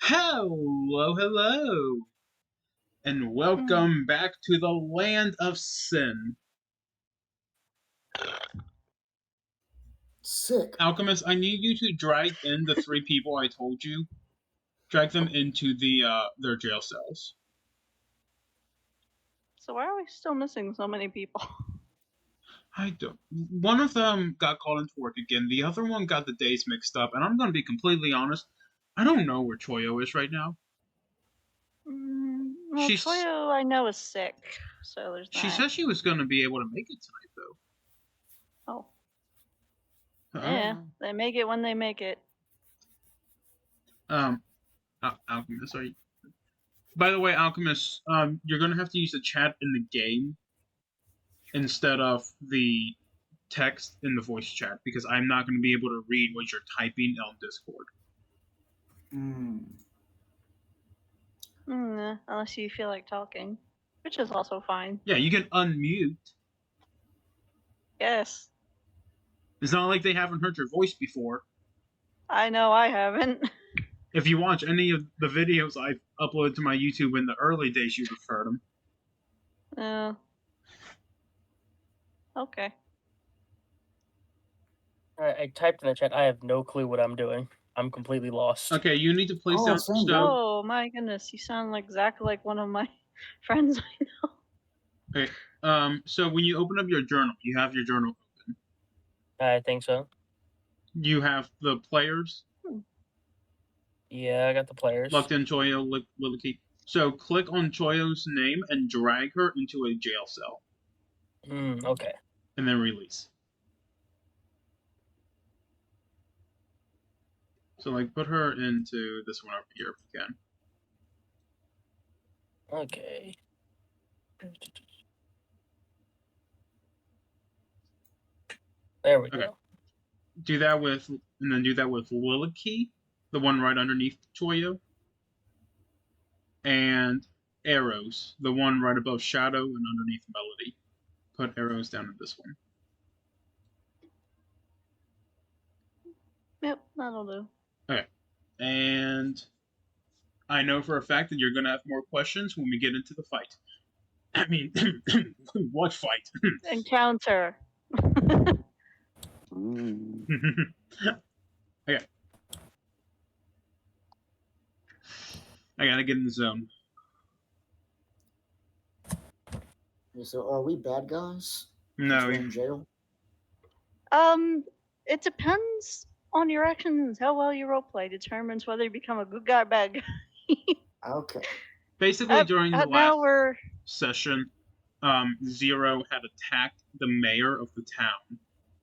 Hello, hello, and Mm. welcome back to the land of sin. Sick. Alchemist, I need you to drag in the three people I told you. Drag them into their jail cells. So why are we still missing so many people? I don't. One of them got called into work again. The other one got the days mixed up, and I'm going to be completely honest. I don't know where Choyo is right now. Well, She's Choyo I know is sick, so there's she that. said she was going to be able to make it tonight, Oh, though. yeah, they make it when they make it. Alchemist, are you? By the way, Alchemist, you're gonna have to use the chat in the game instead of the text in the voice chat because I'm not going to be able to read what you're typing on Discord. Unless you feel like talking, which is also fine. Yeah, you can unmute. Yes, It's not like they haven't heard your voice before. I know I haven't. If you watch any of the videos I've uploaded to my YouTube in the early days, you'd have heard them. Okay. Alright, I typed in the chat. I have no clue what I'm doing. I'm completely lost. Okay, you need to place Oh, down. same So, dude. Oh my goodness, you sound exactly like one of my friends I know. okay, so when you open up your journal, you have your journal open. I think so. You have the players. Yeah, I got the players. Locked in Choyo, Liliki. So click on Choyo's name and drag her into a jail cell. Okay. And then release. So like put her into this one over here if you can. Okay. There we go. Do that with Liliki, the one right underneath Choyo. And Arrows, the one right above Shadow and underneath Melody. Put Arrows down in this one. Yep, that'll do. Okay. And I know for a fact that you're going to have more questions when we get into the fight. I mean, what fight? Encounter. Okay. I gotta get in the zone. So are we bad guys? No. We're in jail? It depends on your actions. How well you roleplay determines whether you become a good guy or bad guy. Okay. Basically, during the now last we're session, Zero had attacked the mayor of the town,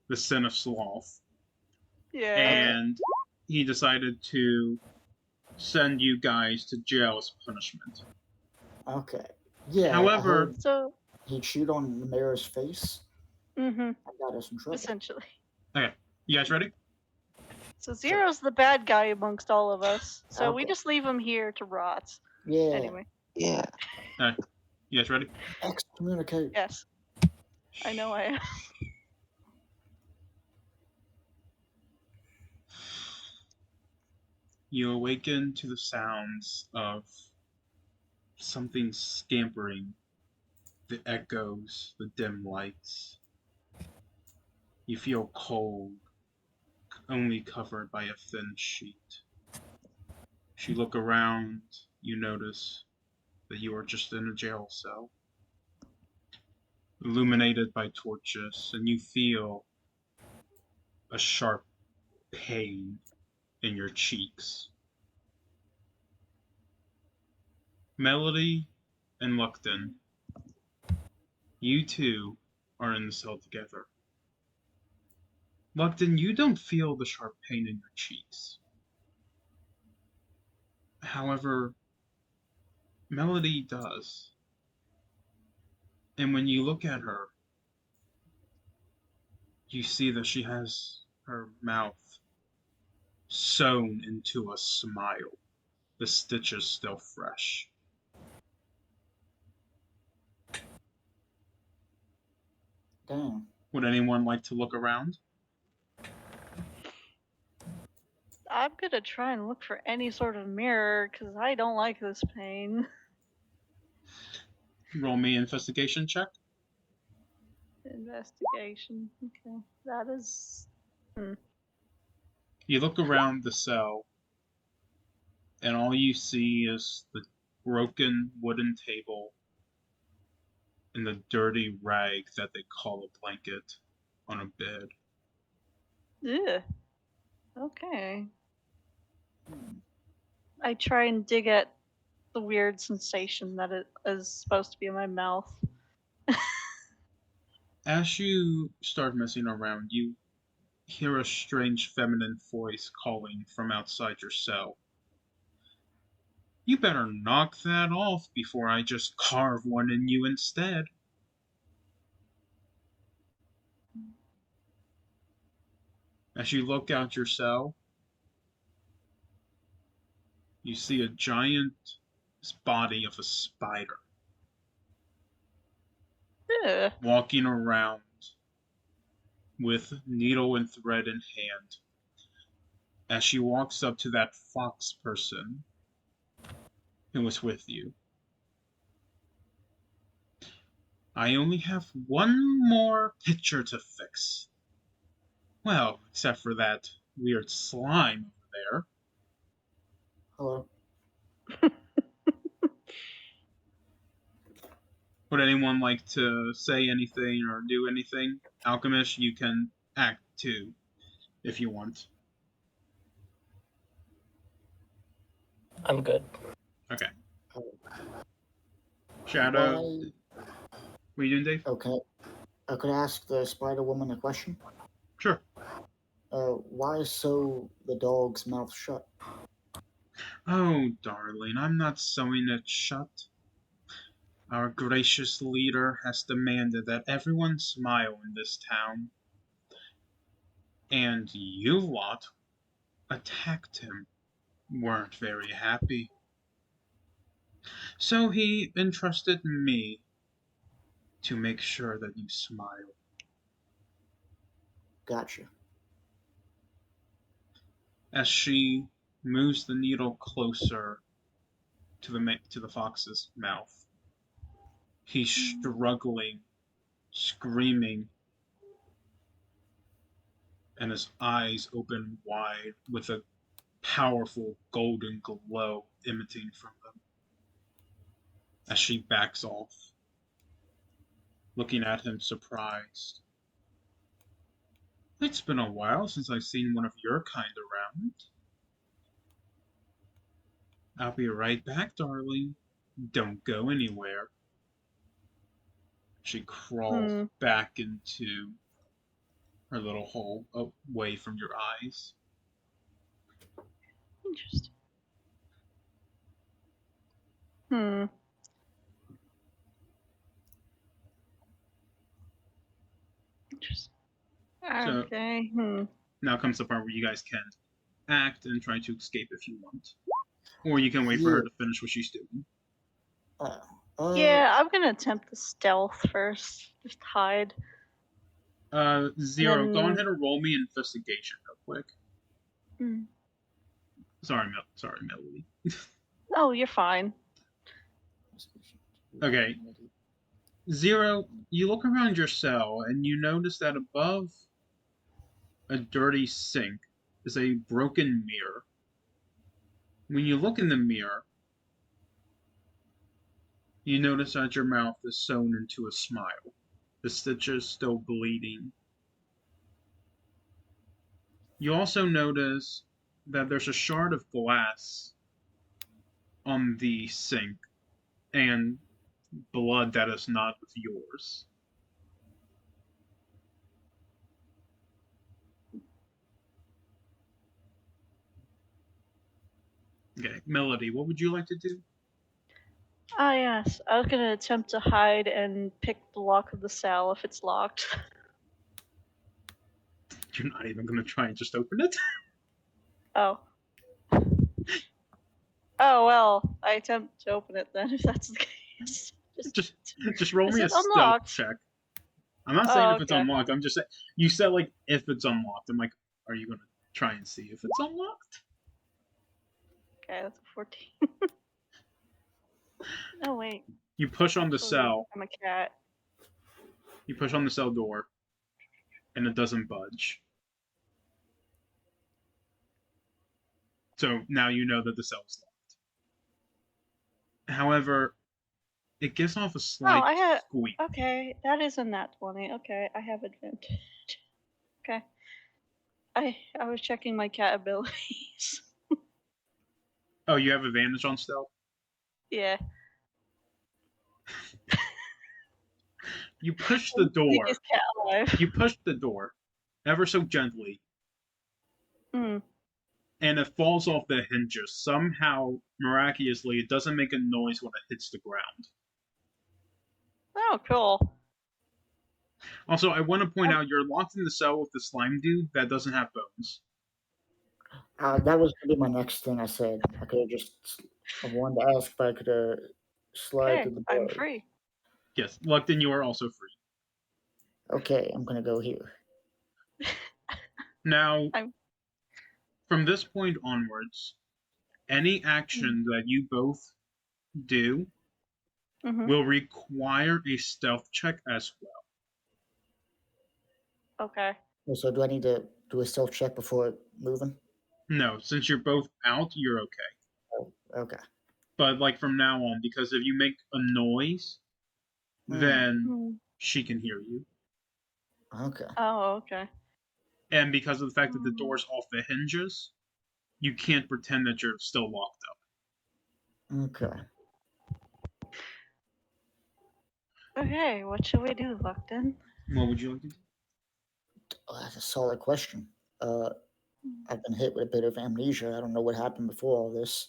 the Sin of Sloth. yeah. And he decided to send you guys to jail as punishment. Okay. Yeah. However, So he'd shoot on the mayor's face. Mm-hmm. That got us in trouble. Essentially. Okay. You guys ready? So Zero's the bad guy amongst all of us. So we Okay. just leave him here to rot. Yeah. Anyway. Yeah. Alright. You guys ready? Excommunicate. Yes. I know I am. You awaken to the sounds of something scampering, the echoes, the dim lights. You feel cold, only covered by a thin sheet. As you look around, you notice that you are just in a jail cell, illuminated by torches, and you feel a sharp pain in your cheeks. Melody and Lukton, you two are in the cell together. Lukton, you don't feel the sharp pain in your cheeks. However, Melody does. And when you look at her, you see that she has her mouth sewn into a smile. The stitches still fresh. Damn. Would anyone like to look around? I'm gonna try and look for any sort of mirror because I don't like this pain. Roll me an investigation check. Investigation. Okay, that is. You look around the cell, and all you see is the broken wooden table and the dirty rag that they call a blanket on a bed. Ugh. Okay. I try and dig at the weird sensation that it is supposed to be in my mouth. As you start messing around, you hear a strange feminine voice calling from outside your cell. You better knock that off before I just carve one in you instead. As you look out your cell, you see a giant body of a spider Ugh. walking around with needle and thread in hand. As she walks up to that fox person who was with you. I only have one more picture to fix. Well, except for that weird slime over there. Hello. Would anyone like to say anything or do anything? Alchemist, you can act too, if you want. I'm good. Okay. Oh. Shadow, Why? what are you doing, Dave? Okay. I could ask the Spider Woman a question. Sure. Why sew the dog's mouth shut? Oh, darling, I'm not sewing it shut. Our gracious leader has demanded that everyone smile in this town. And you lot attacked him, weren't very happy. So he entrusted me to make sure that you smile. Gotcha. As she moves the needle closer to the fox's mouth, he's struggling, screaming, and his eyes open wide with a powerful golden glow emanating from them. As she backs off, looking at him surprised. It's been a while since I've seen one of your kind around. I'll be right back, darling. Don't go anywhere. She crawls back into her little hole away from your eyes. Interesting. Interesting. Okay. Now comes the part where you guys can act and try to escape if you want. Or you can wait for her to finish what she's doing. Yeah, I'm gonna attempt the stealth first. Just hide. Zero, go ahead and roll me investigation real quick. Sorry, Melody. Oh, you're fine. Okay. Zero, you look around your cell and you notice that above a dirty sink is a broken mirror. When you look in the mirror, you notice that your mouth is sewn into a smile. The stitches still bleeding. You also notice that there's a shard of glass on the sink and blood that is not yours. Okay, Melody, what would you like to do? Ah, yes. I was gonna attempt to hide and pick the lock of the cell if it's locked. You're not even gonna try and just open it? Oh. Oh, well, I attempt to open it then, if that's the case. Just roll Is me a it stealth unlocked? check. I'm not saying if it's okay. unlocked, I'm just saying, you said, like, if it's unlocked. I'm like, are you gonna Try and see if it's unlocked. Okay, that's a 14. Oh wait. You push on the Oh, cell. I'm a cat. You push on the cell door, and it doesn't budge. So now you know that the cell's locked. However, it gives off a slight I had. squeak. Okay, that is a nat 20. Okay, I have advantage. Okay. I was checking my cat abilities. Oh, you have advantage on stealth? Yeah. You push the door. Biggest cat alive. You push the door, ever so gently, Mm. and it falls off the hinges. Somehow, miraculously, it doesn't make a noise when it hits the ground. Oh, cool. Also, I want to point out you're locked in the cell with the slime dude that doesn't have bones. That was gonna be my next thing I said. I could have just. I wanted to ask if I could slide Okay, through the I'm door. free. Yes, Luckton, you are also free. Okay, I'm gonna go here. Now, I'm- from this point onwards, any action that you both do Hmm. will require a stealth check as well. Okay. So do I need to do a stealth check before moving? No, since you're both out, you're okay. Oh, okay. But like from now on, because if you make a noise, then Mm. she can hear you. Okay. Oh, okay. And because of the fact that the door's off the hinges, you can't pretend that you're still locked up. Okay. Okay, what should we do, Luckton? What would you like to do? Oh, that's a solid question. I've been hit with a bit of amnesia. I don't know what happened before all this.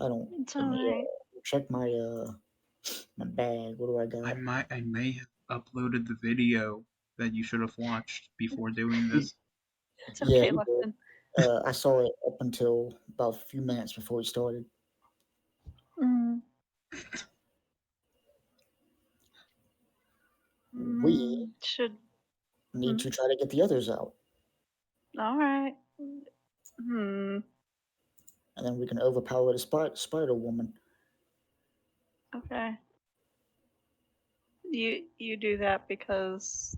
I don't. It's Let me, alright. check my my bag. What do I got? I may have uploaded the video that you should have watched before doing this. It's okay, you did. Luckton. I saw it up until about a few minutes before we started. Mm. We should. need to try to get the others out, Alright. Hmm. and then we can overpower the spider woman. Okay. You do that because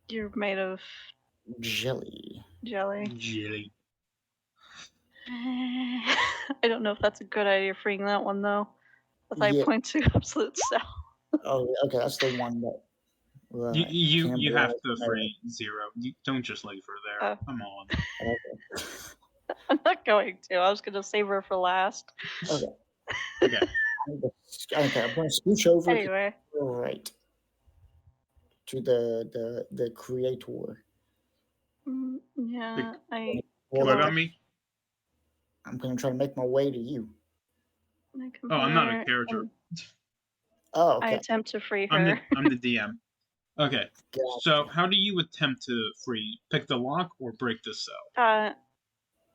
you're made of Jelly. jelly. Jelly. I don't know if that's a good idea freeing that one though. As I Yeah. point to absolute cell. Oh, okay. That's the one that. You have to Campbell- free Zero. You don't just leave her there. Come on. Okay. I'm not going to. I was gonna save her for last. Okay. Okay. Okay. I'm gonna scooch over. Anyway. Right. To the creator. Yeah, I Click on me. I'm gonna try to make my way to you. Oh, I'm not a here character. and Oh, I okay. attempt to free I'm her. the DM. Okay. Gotcha. So how do you attempt to free? Pick the lock or break the cell?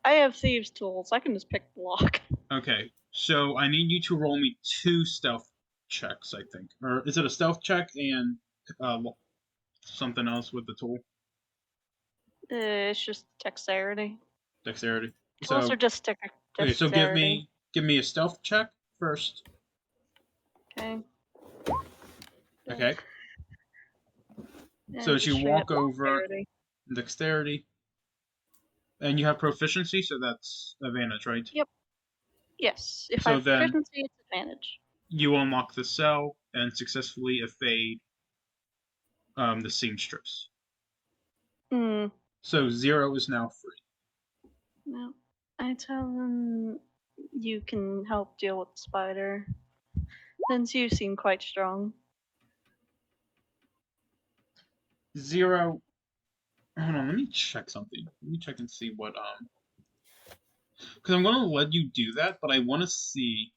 I have thieves' tools. I can just pick the lock. Okay. So I need you to roll me 2 stealth checks, I think. Or is it a stealth check and something else with the tool? It's just dexterity. Dexterity. Tools So are just okay, so dexterity. give me a stealth check first. Okay. Okay. Yeah, So just as you straight walk up over, dexterity. dexterity. And you have proficiency, so that's advantage, right? Yep. Yes. If So I have then- proficiency, it's advantage. You unlock the cell and successfully evade the seamstress. Hmm. So Zero is now free. No. I tell them you can help deal with the spider. Since you seem quite strong. Zero. Hold on, let me check something. Let me check and see what because I'm gonna let you do that, but I want to see.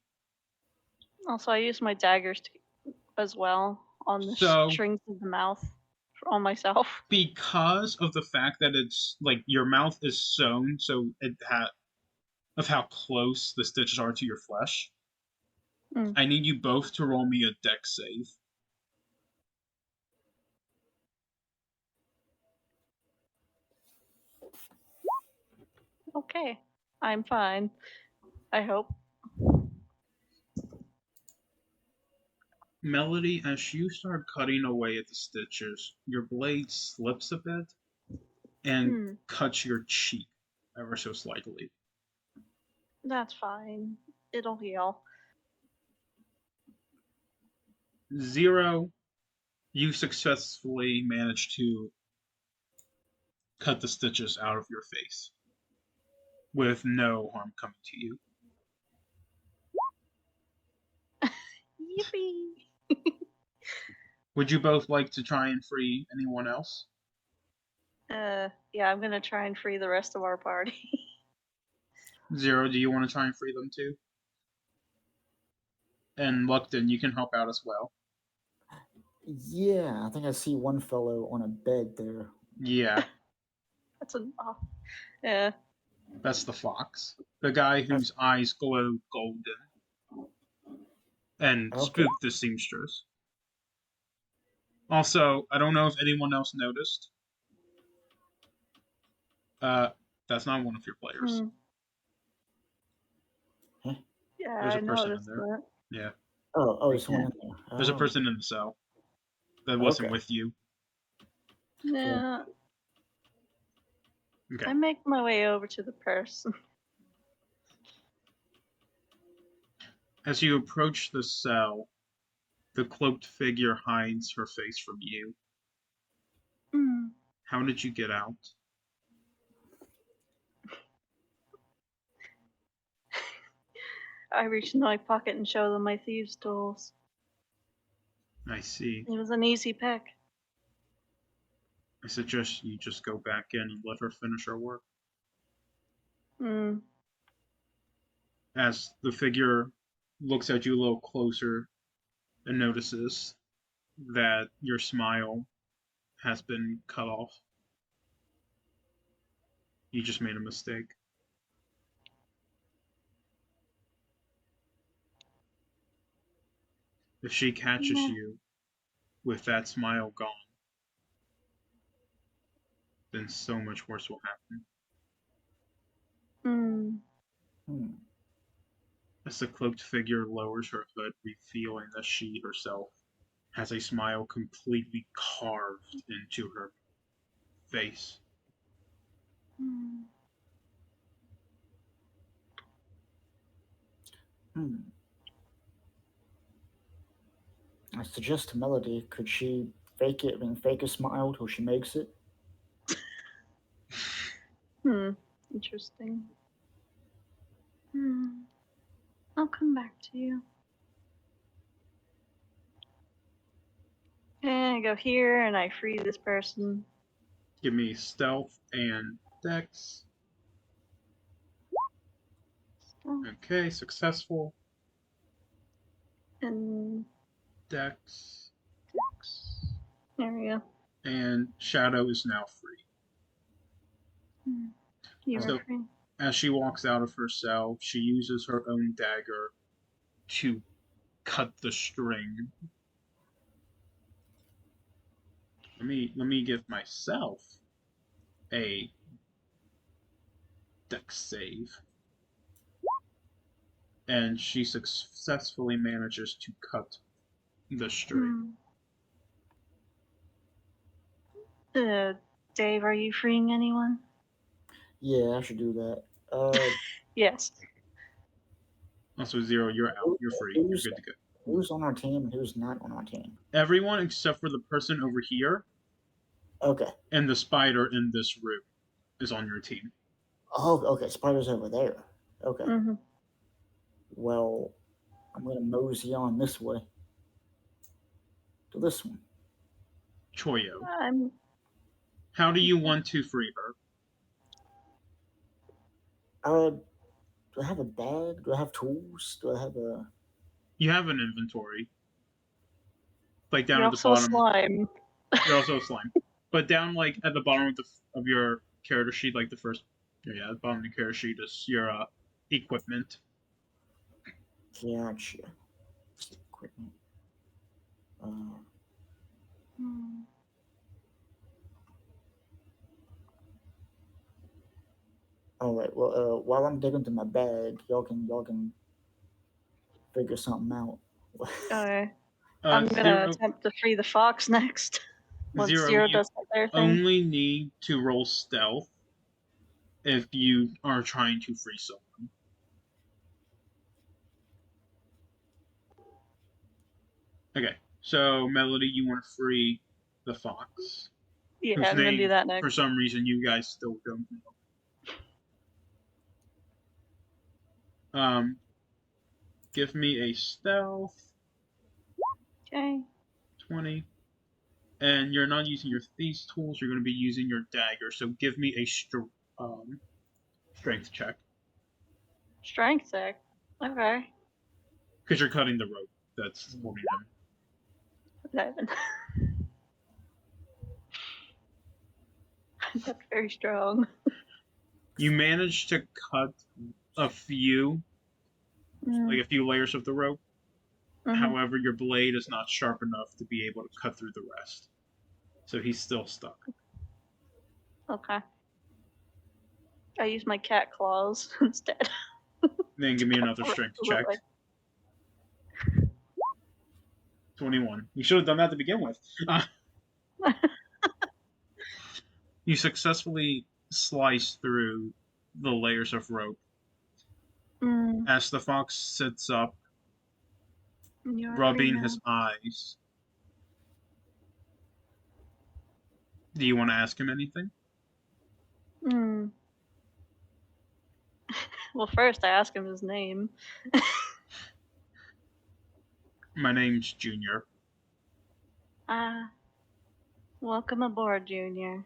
Also, I use my daggers as well on the So- strings of the mouth on myself. Because of the fact that it's like your mouth is sewn, so of how close the stitches are to your flesh. Mm. I need you both to roll me a dex save. okay. I'm fine. I hope. Melody, as you start cutting away at the stitches, your blade slips a bit and Hmm. cuts your cheek ever so slightly. That's fine. It'll heal. Zero, you successfully manage to cut the stitches out of your face with no harm coming to you. Yippee! Would you both like to try and free anyone else? Yeah, I'm gonna try and free the rest of our party. Zero, do you want to try and free them too? And Luckton, you can help out as well. Yeah, I think I see one fellow on a bed there. Yeah, That's enough. Yeah. that's the fox. The guy whose eyes glow golden and Okay. spooked the seamstress. Also, I don't know if anyone else noticed. That's not one of your players. Hmm. Huh? Yeah, There's a I person in noticed there. that. Yeah, Oh, there's one in there. there's a Oh, person in the cell that wasn't Okay. with you. Yeah. Okay. I make my way over to the person. As you approach the cell, the cloaked figure hides her face from you. Hmm. How did you get out? I reach in my pocket and show them my thieves' tools. I see. It was an easy pick. I suggest you just go back in and let her finish her work. Hmm. As the figure looks at you a little closer and notices that your smile has been cut off. You just made a mistake. If she catches Yeah. you with that smile gone, then so much worse will happen. Hmm. Hmm. As the cloaked figure lowers her hood, revealing that she herself has a smile completely carved into her face. Hmm. Hmm. I suggest to Melody, could she fake it and fake a smile till she makes it? Hmm. Interesting. Hmm. I'll come back to you. And I go here and I free this person. Give me stealth and dex. Okay, successful. And Dex. there we go. And Shadow is now free. Hmm. You So- were free. As she walks out of her cell, she uses her own dagger to cut the string. Let me give myself a dex save. And she successfully manages to cut the string. Dave, are you freeing anyone? Yeah, I should do that. Yes. Also, Zero, you're out. You're free. You're good to go. Who's on our team and who's not on our team? Everyone except for the person over here Okay. and the spider in this room is on your team. Oh, okay. Spider's over there. Okay. Mm-hmm. Well, I'm gonna mosey on this way to this one. Choyo, I'm. how do you want to free her? Do I have a bag? Do I have tools? Do I have a? You have an inventory. Like down You're at the also a bottom. slime. You're also a slime. But down like at the bottom of your character sheet, like the first, yeah, the bottom of your character sheet is your equipment. Gotcha. Equipment. Hmm. All right. Well, while I'm digging through my bag, y'all can figure something out. Okay. I'm gonna attempt to free the fox next. Once Zero, Zero you does their thing. only need to roll stealth if you are trying to free someone. Okay, so Melody, you want to free the fox, Yeah, whose I'm gonna do name, that for next. some reason, you guys still don't know. Give me a stealth Okay. 20, and you're not using your thieves tools. You're going to be using your dagger. So give me a strength check Strength check. Okay. because you're cutting the rope that's holding them. 11. That's very strong. You managed to cut a few, like a few layers of the rope. Mhm. However, your blade is not sharp enough to be able to cut through the rest. So he's still stuck. Okay. I use my cat claws instead. Then give me another strength check. Like, 21. You should have done that to begin with. You successfully slice through the layers of rope. As the fox sits up, you're free rubbing now. his eyes. Do you want to ask him anything? Well, first I ask him his name. My name's Junior. Welcome aboard, Junior.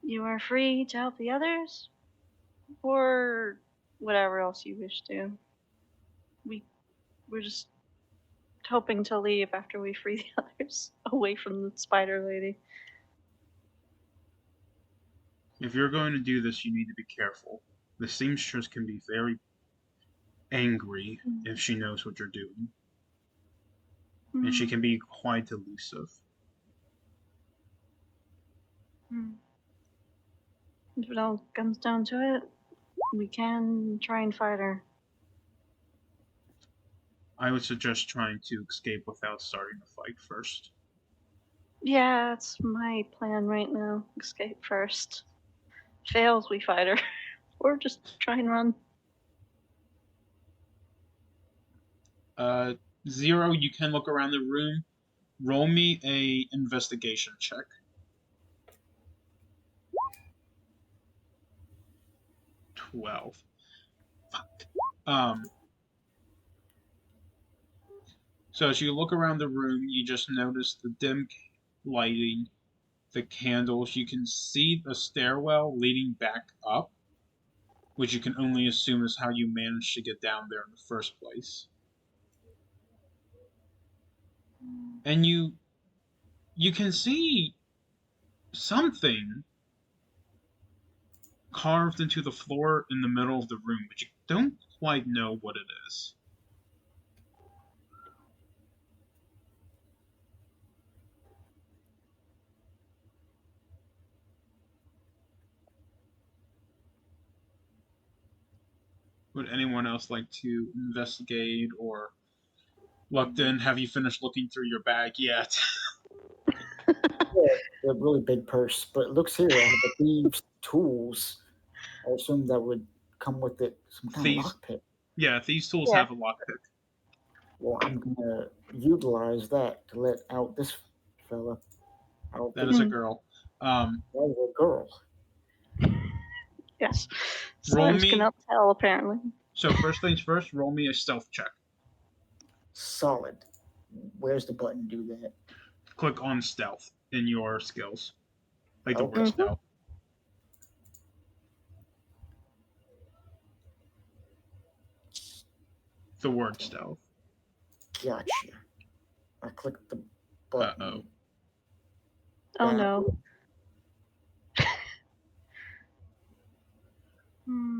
You are free to help the others, or whatever else you wish to. We're just hoping to leave after we free the others away from the spider lady. If you're going to do this, you need to be careful. The seamstress can be very angry if she knows what you're doing. And she can be quite elusive. If it all comes down to it, we can try and fight her. I would suggest trying to escape without starting a fight first. Yeah, that's my plan right now. Escape first. Fails, we fight her. Or just try and run. Zero, you can look around the room. Roll me a investigation check. 12. Fuck. So as you look around the room, you just notice the dim lighting, the candles. You can see the stairwell leading back up, which you can only assume is how you managed to get down there in the first place. And you can see something carved into the floor in the middle of the room, but you don't quite know what it is. Would anyone else like to investigate, or Lupton, have you finished looking through your bag yet? Yeah, a really big purse, but it looks here. I have the thieves' tools. I assume that would come with it some kind Thieves- of lockpick. Yeah, these tools Yeah. have a lockpick. Well, I'm gonna utilize that to let out this fella. That is a girl. That is a girl. Yes. Roll Slimes me- cannot tell, apparently. So first things first, roll me a stealth check. Solid. Where's the button to do that? Click on stealth in your skills. Like the Okay. word stealth. The word stealth. Gotcha. I clicked the button. Uh-oh. Oh Yeah. no.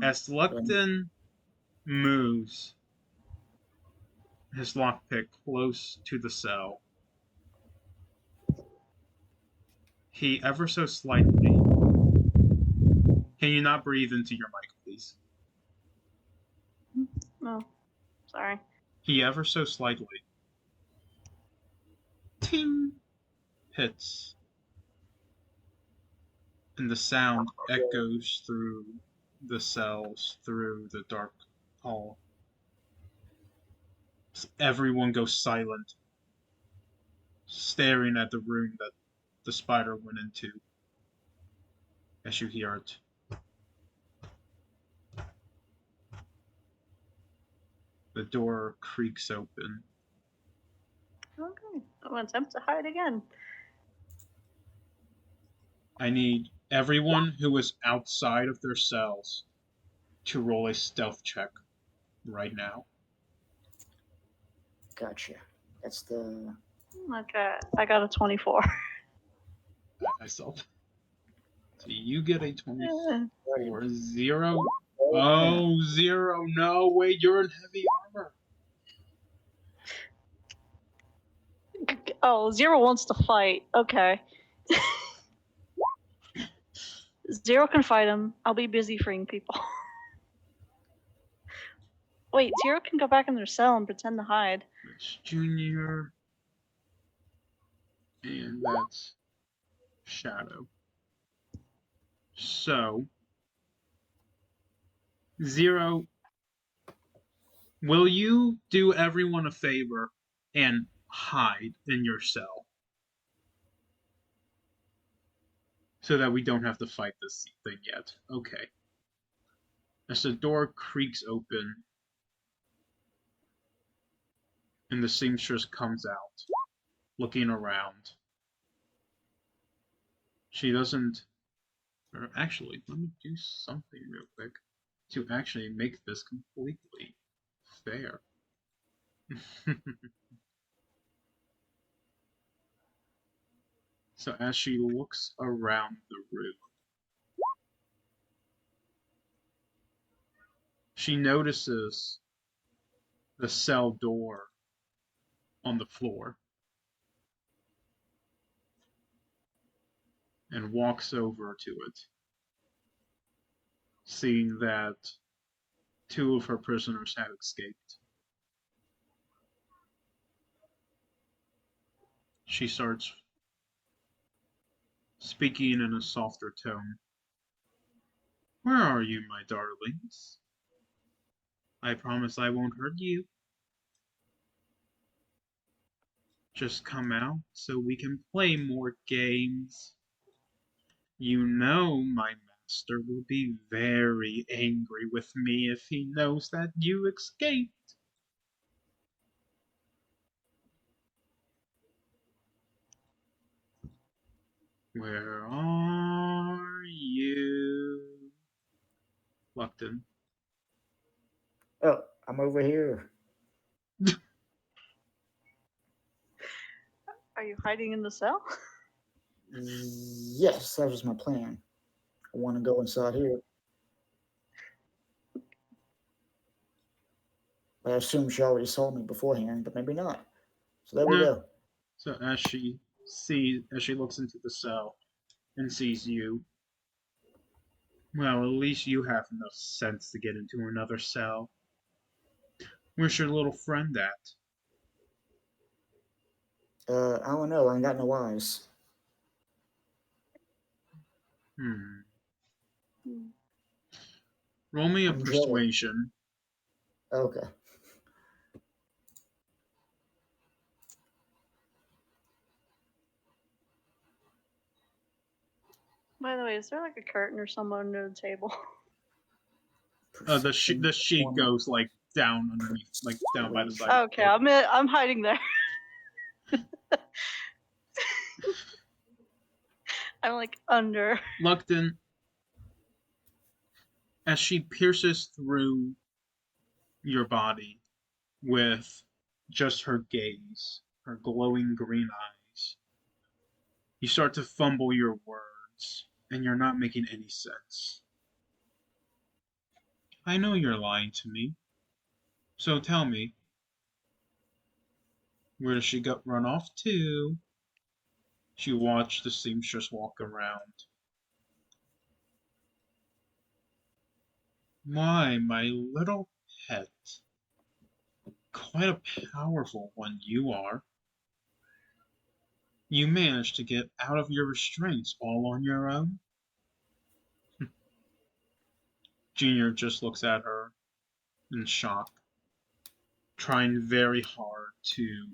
As Lupton moves his lockpick close to the cell, he ever so slightly Can you not breathe into your mic, please? Oh, sorry. He ever so slightly. Ting! Hits. And the sound echoes through the cells, through the dark hall. Everyone goes silent, staring at the room that the spider went into as you hear it. The door creaks open. Okay. I'm gonna attempt to hide again. I need everyone who is outside of their cells to roll a stealth check right now. Gotcha. That's the. Okay, I got a 24. Myself. So you get a 24. Eh. 0. Oh, 0. No, wait, you're in heavy armor. Oh, 0 wants to fight. Okay. 0 can fight him. I'll be busy freeing people. Wait, 0 can go back in their cell and pretend to hide. That's Junior. And that's Shadow. So, 0, will you do everyone a favor and hide in your cell? So that we don't have to fight this thing yet. Okay. As the door creaks open and the seamstress comes out, looking around. She doesn't... Or actually, let me do something real quick to actually make this completely fair. So as she looks around the room, she notices the cell door on the floor and walks over to it, seeing that 2 of her prisoners have escaped. She starts speaking in a softer tone. Where are you, my darlings? I promise I won't hurt you. Just come out so we can play more games. You know my master will be very angry with me if he knows that you escaped. Where are you? Lupton. Oh, I'm over here. Are you hiding in the cell? Yes, that was my plan. I want to go inside here. I assume she already saw me beforehand, but maybe not. So there we No. go. So as she looks into the cell and sees you, well, at least you have enough sense to get into another cell. Where's your little friend at? I don't know. I ain't got no eyes. Roll me a I'm jealous. persuasion. Okay. By the way, is there like a curtain or something under the table? The sheet goes like down underneath, like down by the side. Okay, I'm hiding there. I'm like under. Lupton, as she pierces through your body with just her gaze, her glowing green eyes, you start to fumble your words, and you're not making any sense. I know you're lying to me. So tell me, where does she run off to? She watched the seamstress walk around. Why, my little pet. Quite a powerful one you are. You managed to get out of your restraints all on your own? Junior just looks at her in shock, trying very hard to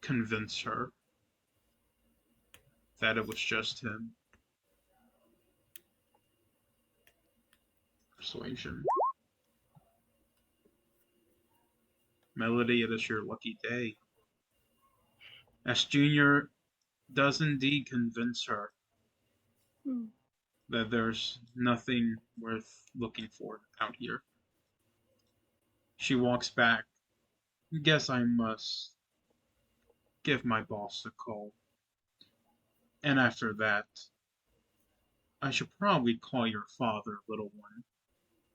convince her that it was just him. Persuasion. Melody, it is your lucky day. As Junior does indeed convince her Hmm. that there's nothing worth looking for out here. She walks back. Guess I must give my boss a call. And after that, I should probably call your father, little one,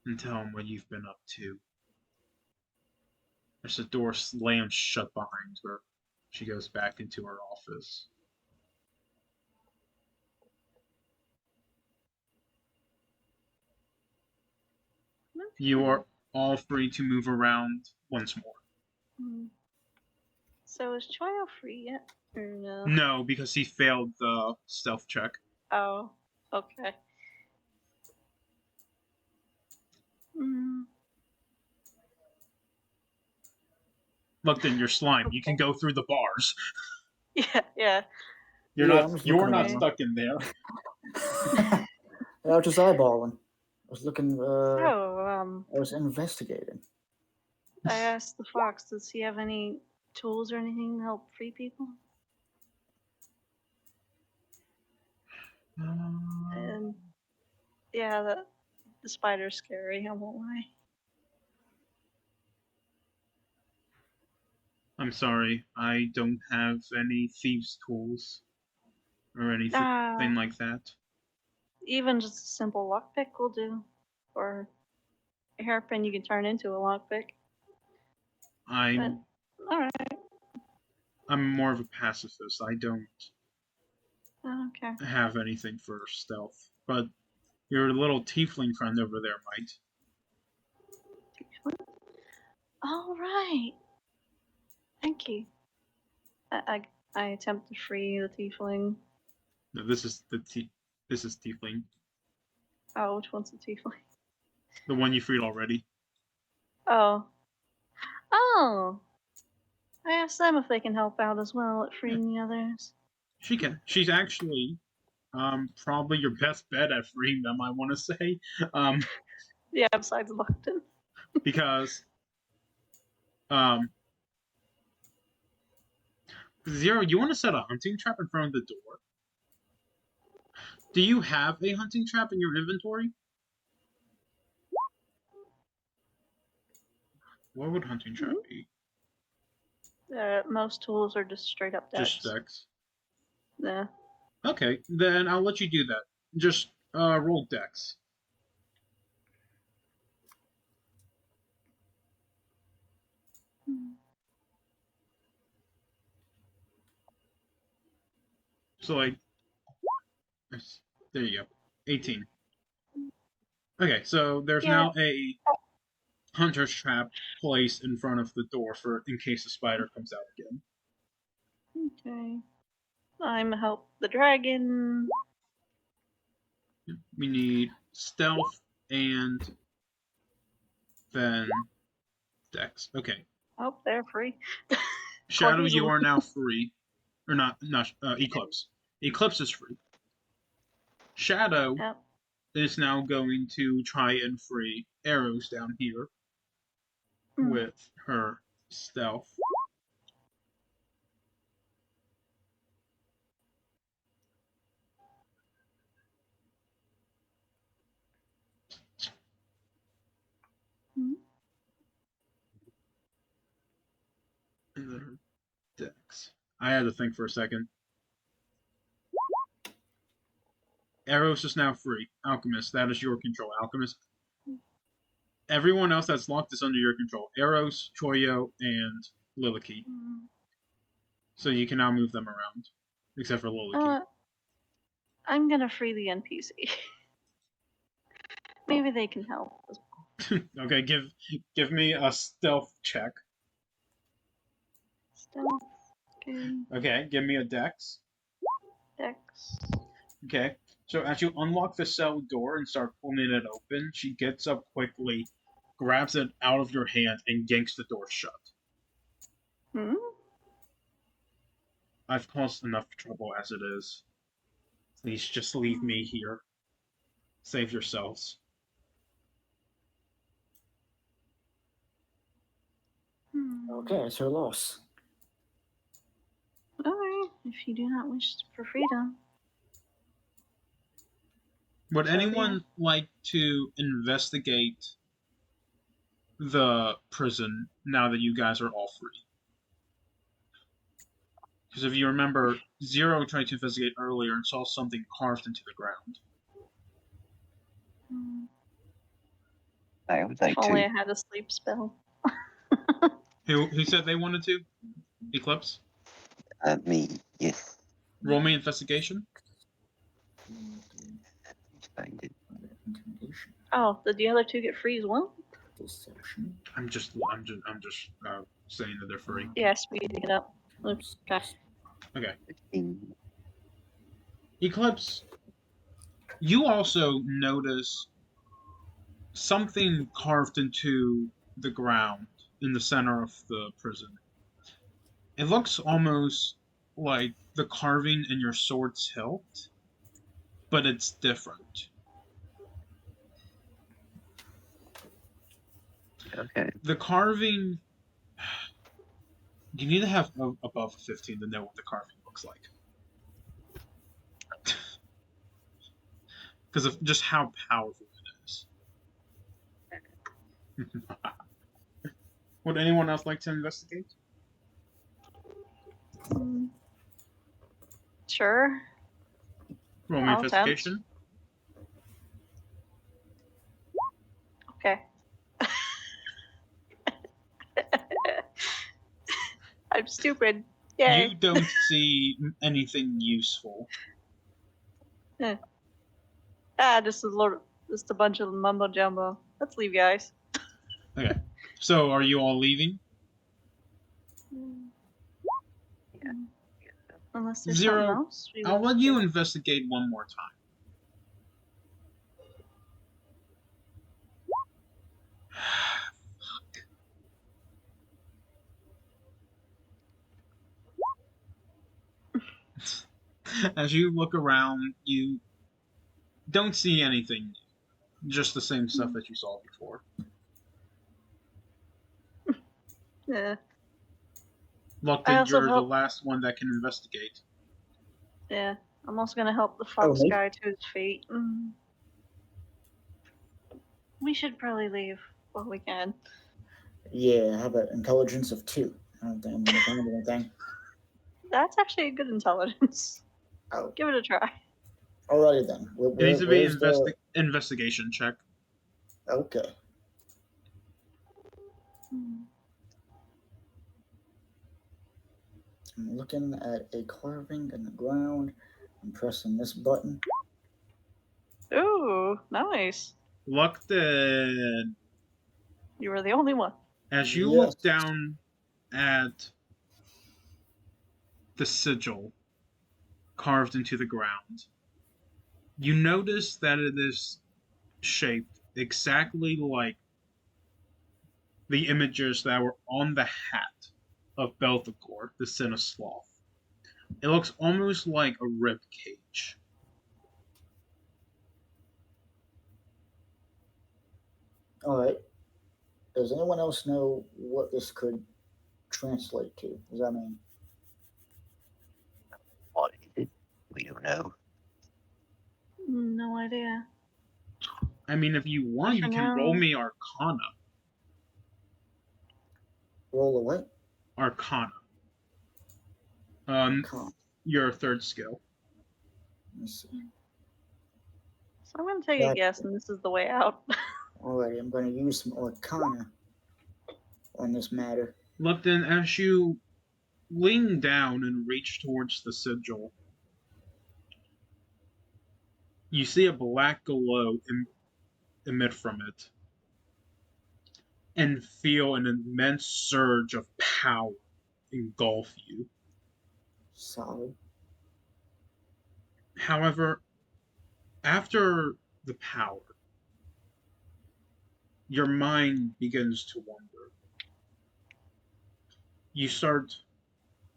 and tell him what you've been up to. As the door slams shut behind her, she goes back into her office. You are all free to move around once more. Hmm. So is Choyo free yet? Or no? No, because he failed the stealth check. Oh, okay. Hmm. Look, then you're slime. You can go through the bars. Yeah, yeah. You're Yeah, I'm not. just You're looking not around. stuck in there. I was just eyeballing. I was looking. So, I was investigating. I asked the fox, does he have any tools or anything to help free people? And yeah, the spider's scary, I won't lie. I'm sorry. I don't have any thieves' tools or anything like that. Even just a simple lockpick will do. Or a hairpin you can turn into a lockpick. I'm Alright. more of a pacifist. I don't Okay. have anything for stealth, but your little tiefling friend over there might. Alright. Thank you. I attempt to free the tiefling. No, this is tiefling, Oh, which one's the tiefling? the one you freed already. Oh. Oh! I asked them if they can help out as well at freeing the others. She can. She's actually probably your best bet at freeing them. I want to say, Yeah, besides Lupton. because Zero, you want to set a hunting trap in front of the door? Do you have a hunting trap in your inventory? What would hunting trap be? Most tools are just straight up dex. Just dex. Yeah. Okay, then I'll let you do that. Just roll dex. So like, there you go, 18. Okay, so there's now a hunter's trap placed in front of the door for in case the spider comes out again. Okay. I'm help the dragon. We need stealth and then dex. Okay. Oh, they're free. Shadow, Corky's you a- are now free. Or not Eclipse. Eclipse is free. Shadow Yep. is now going to try and free Arrows down here with her stealth. And then her dex. I had to think for a second. Arrows is now free. Alchemist, that is your control. Alchemist. Everyone else that's locked is under your control. Arrows, Choyo, and Liliki. So you can now move them around. Except for Liliki. I'm gonna free the NPC. Maybe they can help. Okay, give me a stealth check. Stealth. Okay. Okay, give me a dex. Dex. Okay, so as you unlock the cell door and start pulling it open, she gets up quickly, grabs it out of your hand, and yanks the door shut. Hmm? I've caused enough trouble as it is. Please just leave me here. Save yourselves. Okay, it's her loss. Alright, if you do not wish for freedom. Would So be anyone like to investigate the prison now that you guys are all free? Because if you remember, Zero tried to investigate earlier and saw something carved into the ground. Hmm. I would If like only I to. had a sleep spell. Who said they wanted to? Eclipse? Me, yes. Roll me investigation. Find it. Intimidation, Oh, did the other two get free as well? deception. I'm just saying that they're free. Yeah, speed it up. Okay. Okay. 15. Eclipse, you also notice something carved into the ground in the center of the prison. It looks almost like the carving in your sword's hilt, but it's different. Okay. The carving, you need to have above 15 to know what the carving looks like. Because of just how powerful it is. Would anyone else like to investigate? Hmm. Sure. Roll me I'll attempt. investigation. Okay. I'm stupid. Yay. You don't see anything useful. Just a bunch of mumbo jumbo. Let's leave, guys. Okay. So, are you all leaving? Yeah. Unless there's Zero, something else. we I'll want let to you do. investigate one more time. As you look around, you don't see anything new. Just the same stuff that you saw before. Yeah. Lupton, also you're the hope- last one that can investigate. Yeah. I'm also gonna help the fox me? guy to his fate. We should probably leave while we can. Yeah, how about intelligence of 2? I don't think I'm gonna find anything. That's actually a good intelligence. Oh, Give it a try. alrighty then. It needs to be Where's the... investigation check. Okay. I'm looking at a carving in the ground. I'm pressing this button. Ooh, nice. Lupton, You were the only one. as you Yes. look down at the sigil carved into the ground, you notice that it is shaped exactly like the images that were on the hat of Belthegor, the Sin of Sloth. It looks almost like a rib cage. Alright. Does anyone else know what this could translate to? Does that mean? What is it? We don't know. No idea. I mean, if you want, you For can roll now- me Arcana. Roll away? Arcana. Con. Your third skill. Let me see. So I'm gonna take a Gotcha. guess, and this is the way out. Alrighty, I'm going to use some Arcana on this matter. Lupton, as you lean down and reach towards the sigil, you see a black glow emit from it. and feel an immense surge of power engulf you. Solid. However, after the power, your mind begins to wander. You start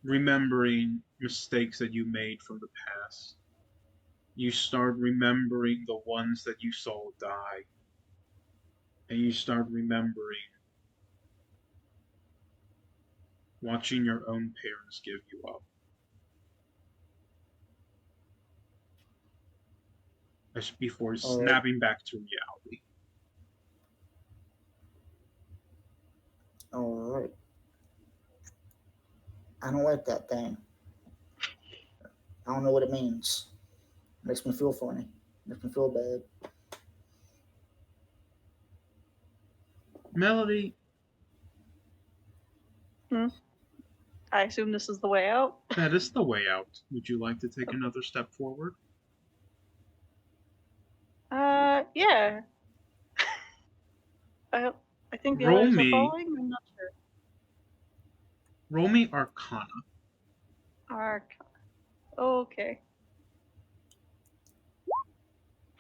remembering mistakes that you made from the past. You start remembering the ones that you saw die. And you start remembering watching your own parents give you up. As before snapping back to reality. Alright. I don't like that thing. I don't know what it means. Makes me feel funny. Makes me feel bad. Melody, I assume this is the way out. that is the way out. Would you like to take another step forward? Yeah. I think the Roll others me. are following. I'm not sure. Roll me Arcana. Okay.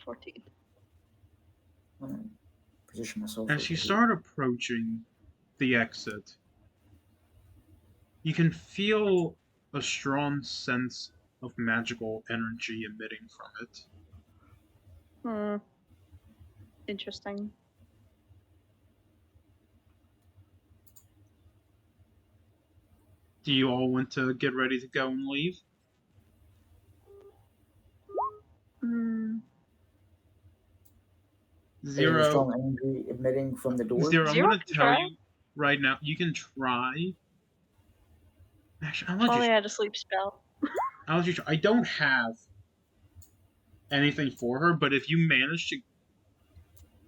14. Position myself. As you start approaching the exit, you can feel a strong sense of magical energy emitting from it. Interesting. Do you all want to get ready to go and leave? Zero. Strong energy emitting from the door. Zero, I'm Zero going to can tell try. you right now, you can try. Actually, I'll If let only you I had a sleep spell. I'll let you try. I don't have anything for her, but if you manage to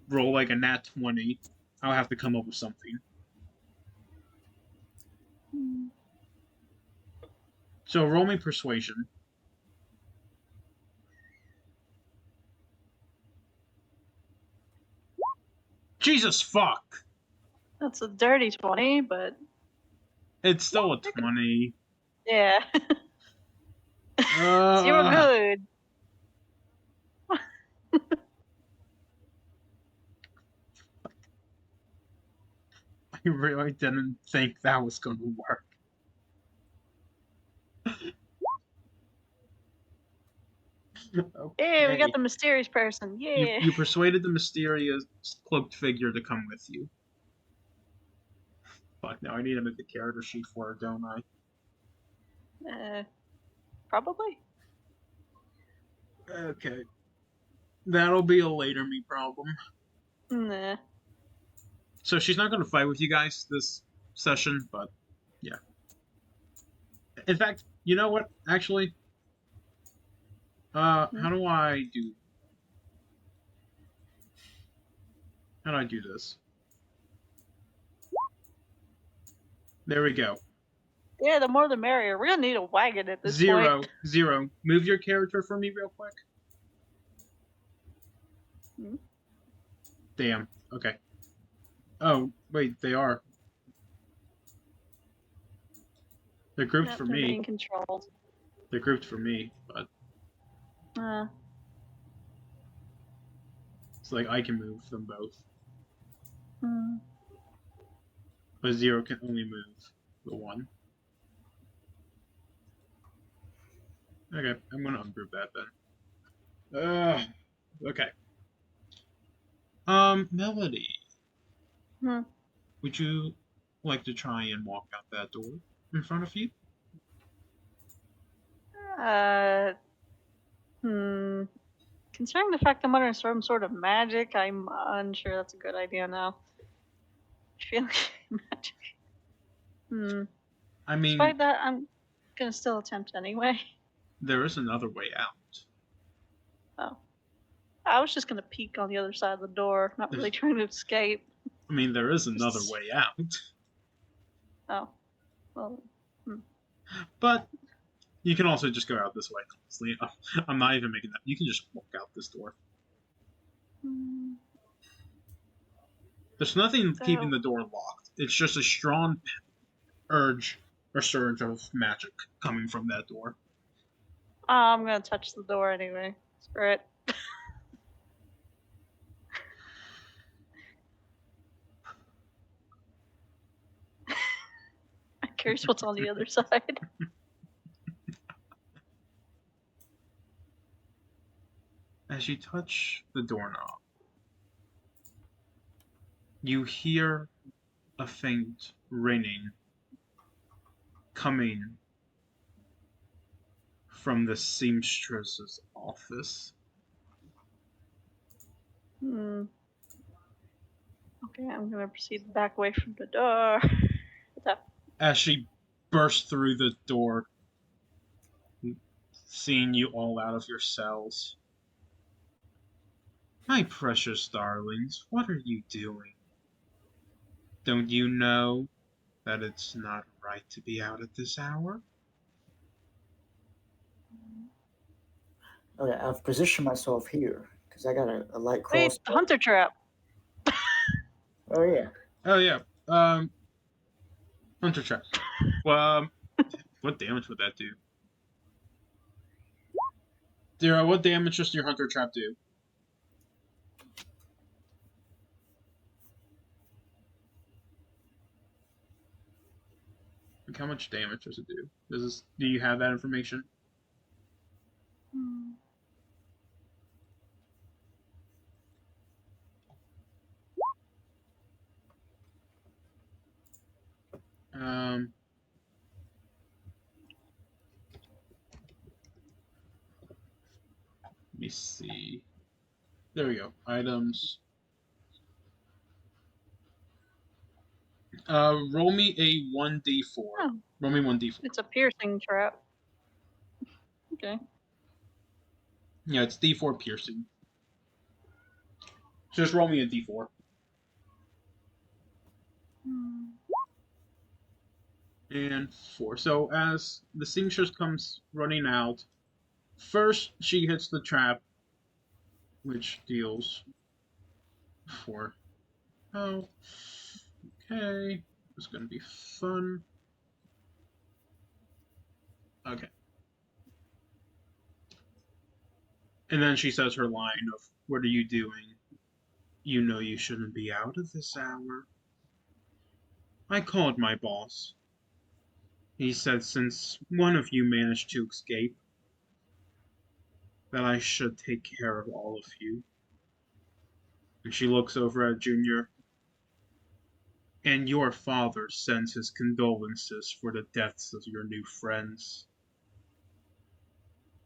roll like a nat 20, I'll have to come up with something. So roll me persuasion. Jesus fuck! That's a dirty 20, but It's still a 20. yeah. Zero good. I really didn't think that was going to work. Hey, we got Okay. the mysterious person. Yeah. You persuaded the mysterious cloaked figure to come with you. Fuck, now I need to make the character sheet for her, don't I? Probably. Okay. That'll be a later me problem. Nah. So she's not going to fight with you guys this session, but yeah. In fact, you know what? Actually, how do I do this? There we go. Yeah, the more the merrier. We're gonna need a wagon at this Zero. point. Zero. Move your character for me real quick. Damn. Okay. Oh, wait, they are. They're grouped Yep, for they're me. being controlled. They're grouped for me, but it's like I can move them both. But Zero can only move the one. Okay, I'm gonna ungroup that then. Okay. Melody. Would you like to try and walk out that door in front of you? Considering the fact I'm under some sort of magic, I'm unsure that's a good idea now. I feel like magic. I mean, despite that, I'm gonna still attempt anyway. there is another way out. Oh. I was just gonna peek on the other side of the door, not really trying to escape. I mean, there is another way out. Oh. Well. But you can also just go out this way, honestly. I'm not even making that. You can just walk out this door. There's nothing So- keeping the door locked. It's just a strong urge or surge of magic coming from that door. I'm gonna touch the door anyway. Screw it. I'm curious what's on the other side. As you touch the doorknob, you hear a faint ringing coming from the seamstress's office. Okay, I'm gonna proceed to back away from the door. What's up? As she bursts through the door, seeing you all out of your cells. My precious darlings, what are you doing? Don't you know that it's not right to be out at this hour? Okay, I've positioned myself here because I got a light Wait, cross. hunter trap. Oh yeah. Oh yeah, Hunter Trap. Well, what damage would that do? Zero, what damage does your Hunter Trap do? Like, how much damage does it do? Do you have that information? Hmm. Let me see. There we go. Items. Roll me a 1d4. Oh. Roll me 1d4. It's a piercing trap. Okay. Yeah, it's d4 piercing. Just roll me a d4. Hmm. And 4. So as the seamstress comes running out, first she hits the trap, which deals 4. Oh, okay. It's gonna be fun. Okay. And then she says her line of, "What are you doing? You know you shouldn't be out at this hour." I called my boss. He said since one of you managed to escape, that I should take care of all of you. And she looks over at Junior. And your father sends his condolences for the deaths of your new friends.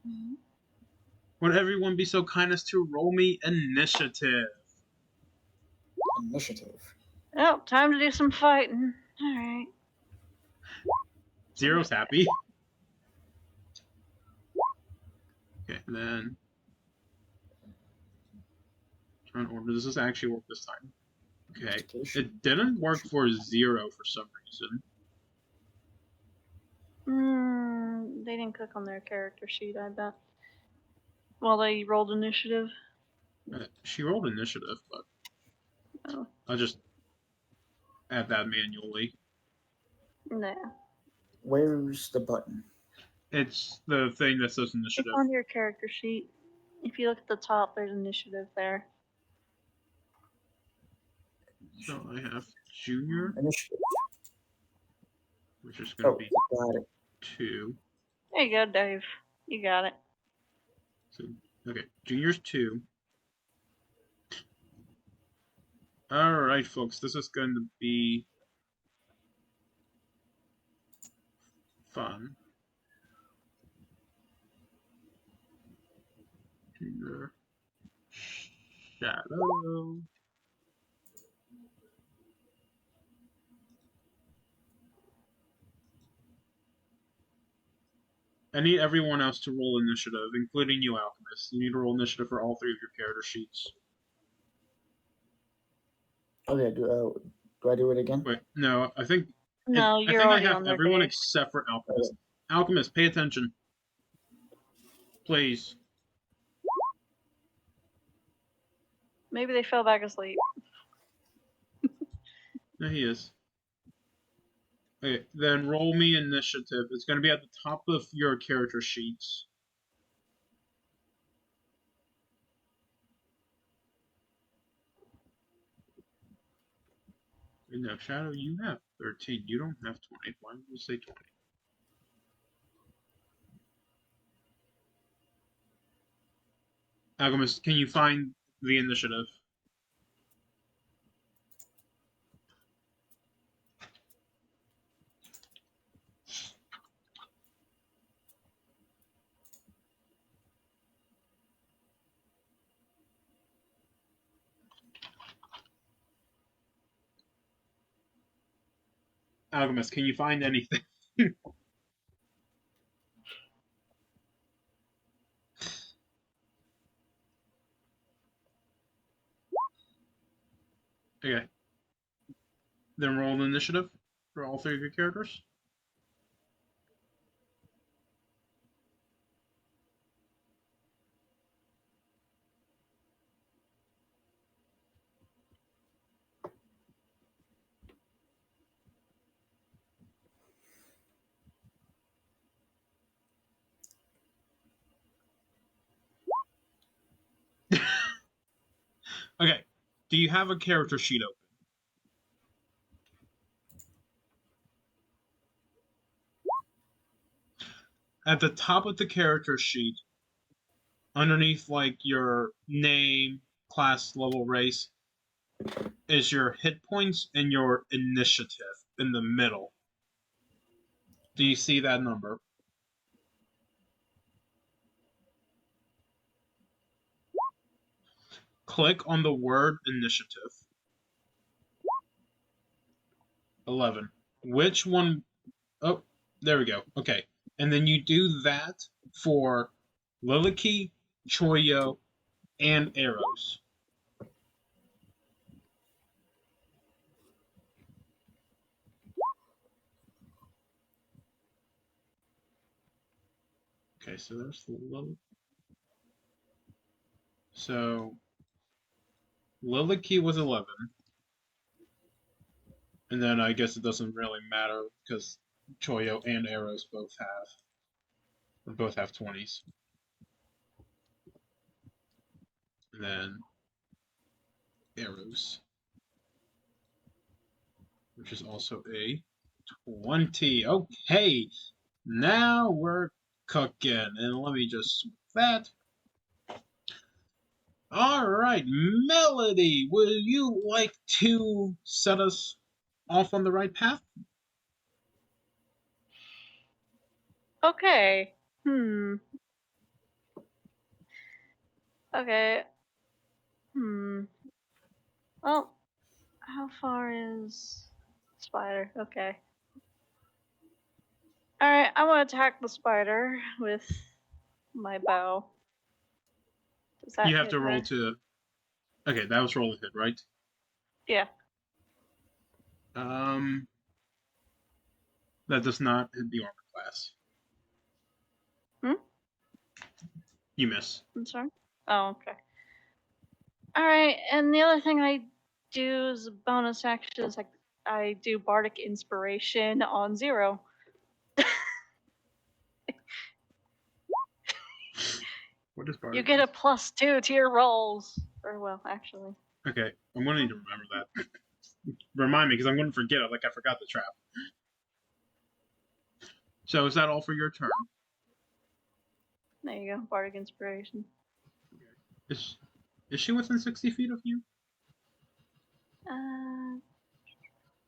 Mhm. Would everyone be so kind as to roll me initiative? Initiative. Oh, time to do some fighting. Alright. Zero's happy. Okay, then turn order. Does this actually work this time? Okay. Education. It didn't work for Zero for some reason. They didn't click on their character sheet, I bet. Well, they rolled initiative. She rolled initiative, but Oh. I'll just add that manually. Nah. Where's the button? It's the thing that says It's initiative. on your character sheet. If you look at the top, there's initiative there. So I have Junior, Initiative. which is going Oh, to be got it. 2. There you go, Dave. You got it. So, okay, Junior's 2. Alright, folks, this is going to be fun. Junior, Shadow. I need everyone else to roll initiative, including you, Alchemist. You need to roll initiative for all 3 of your character sheets. Okay, do I do it again? Wait, no, I think No, I you're think I already have on there, everyone Dave. except for Alchemist. Alchemist, pay attention. Please. Maybe they fell back asleep. No, he is. Okay, then roll me initiative. It's going to be at the top of your character sheets. No, Shadow, you have 13. You don't have 20. Why would you say 20? Alchemist, can you find the initiative? Alchemist, can you find anything? Okay. Then roll an initiative for all three of your characters. Okay. Do you have a character sheet open? At the top of the character sheet, underneath like your name, class, level, race, is your hit points and your initiative in the middle. Do you see that number? Click on the word initiative. 11. Which one? Oh, there we go. Okay. And then you do that for Liliki, Choyo, and Arrows. Okay, so there's the Liliki. So Liliki was 11. And then I guess it doesn't really matter because Choyo and Arrows both have 20s. And then Arrows, which is also a 20. Okay, now we're cooking. And let me just switch that. Alright, Melody, would you like to set us off on the right path? Okay. Okay. Well, how far is spider? Okay. Alright, I'm gonna attack the spider with my bow. Does that You have hit to roll her? to. Okay, that was roll to hit, right? Yeah. That does not hit the armor class. You miss. I'm sorry? Oh, okay. Alright, and the other thing I do as a bonus action is I do Bardic Inspiration on 0. What is You Bardic? get a +2 to your rolls. Or, well, actually. Okay, I'm gonna need to remember that. Remind me, because I'm gonna forget it. Like I forgot the trap. So is that all for your turn? There you go, Bardic Inspiration. Is she within 60 feet of you?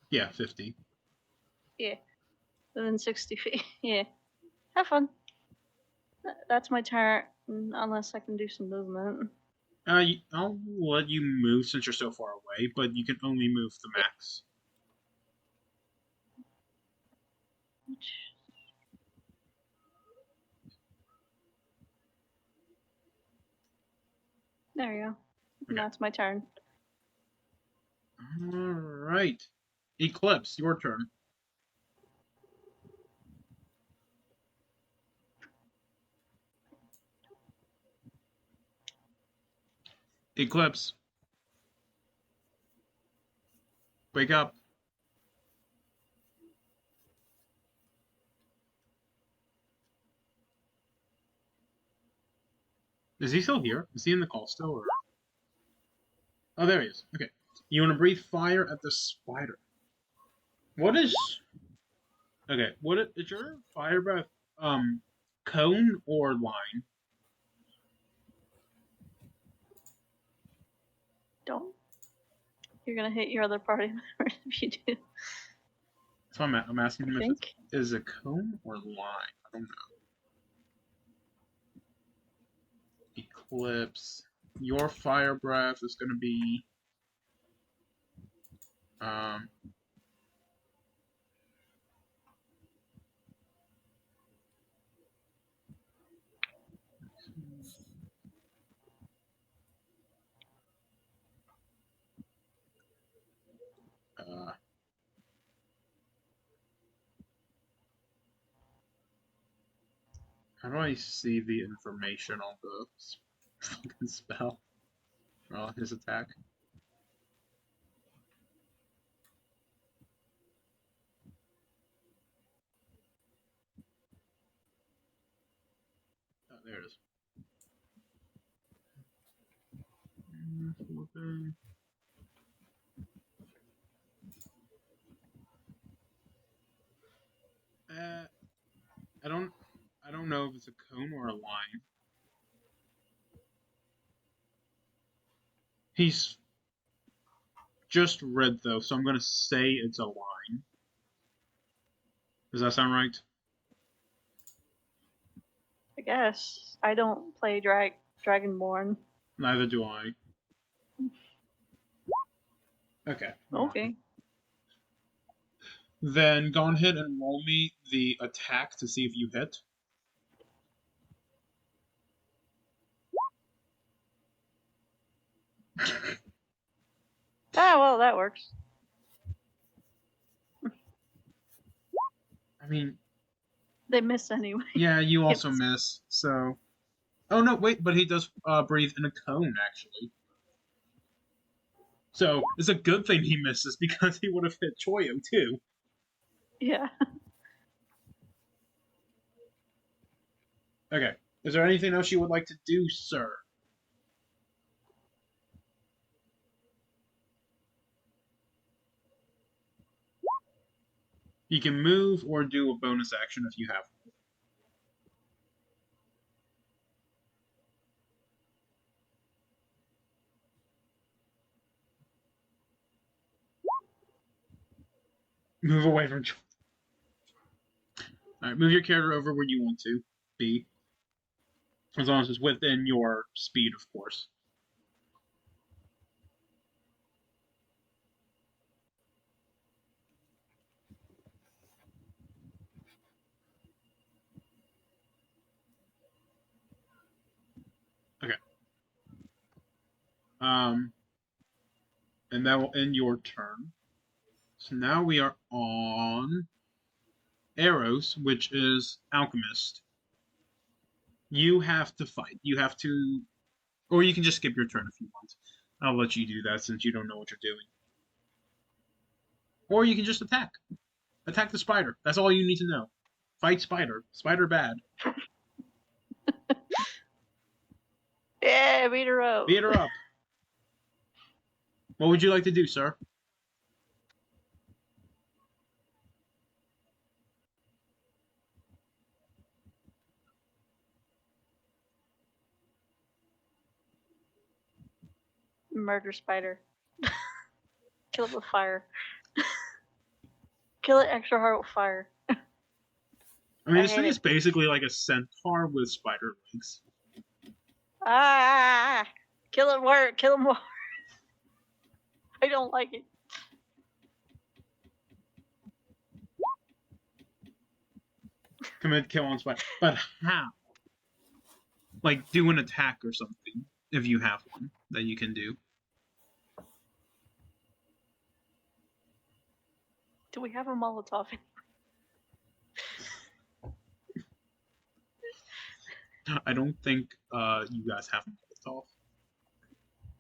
Yeah, 50. Yeah. Within 60 feet. Yeah. Have fun. That's my turn, unless I can do some movement. I'll let you move since you're so far away, but you can only move the max. There you go. Okay. That's my turn. Alright. Eclipse, your turn. Eclipse. Wake up. Is he still here? Is he in the call still? Or... Oh, there he is. Okay. You want to breathe fire at the spider. What is... Okay, is your fire breath, cone or line? Don't. You're gonna hit your other party members if you do. So I'm asking him I if think. it is a cone or line. I don't know. Eclipse. Your fire breath is going to be... how do I see the information on the fucking spell? Or on his attack? Oh, there it is. I don't know if it's a cone or a line. He's just red though, so I'm gonna say it's a line. Does that sound right? I guess. I don't play Dragonborn. Neither do I. Okay. Okay. Then go ahead and roll me the attack to see if you hit. Ah, well, that works. I mean, They miss anyway. yeah, you also Yes. miss, so... Oh, no, wait, but he does breathe in a cone, actually. So, it's a good thing he misses, because he would have hit Choyo, too. Yeah. Okay. Is there anything else you would like to do, sir? You can move or do a bonus action if you have one. Move away from Choyo. Alright, move your character over where you want to be. As long as it's within your speed, of course. Okay. And that will end your turn. So now we are on Eros, which is Alchemist. You have to fight. You have to... Or you can just skip your turn if you want. I'll let you do that since you don't know what you're doing. Or you can just attack. Attack the spider. That's all you need to know. Fight spider. Spider bad. Yeah, beat her up. Beat her up. What would you like to do, sir? Murder spider. Kill it with fire. Kill it extra hard with fire. I mean, this I thing hate is it. basically like a centaur with spider legs. Ah! Kill it more. Kill it more. I don't like it. Commit kill on spider. But how? Like, do an attack or something, if you have one that you can do. Do we have a Molotov? I don't think you guys have a Molotov.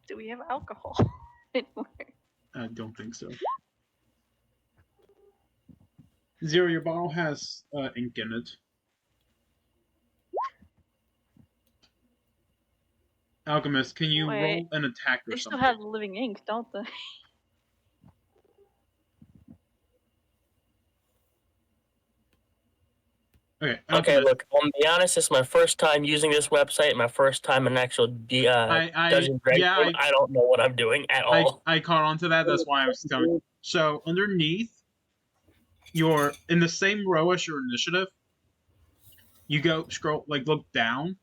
Do we have alcohol anywhere? I don't think so. Zero, your bottle has ink in it. Alchemist, can you Wait, roll an attack or They still something? have living ink, don't they? Okay, Okay, Alchemist. look, I'm gonna be honest, it's my first time using this website, my first time in actual Dungeons Dragons yeah, game. I don't know what I'm doing at all. I caught on to that. That's why I was coming. So underneath, you're in the same row as your initiative. You go scroll, like look down,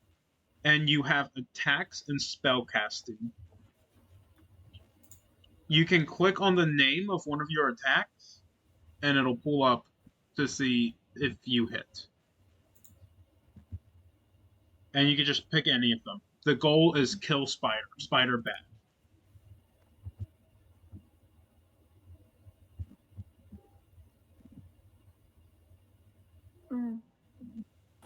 and you have attacks and spell casting. You can click on the name of one of your attacks, and it'll pull up to see if you hit. And you can just pick any of them. The goal is kill spider. Spider bad. Mm.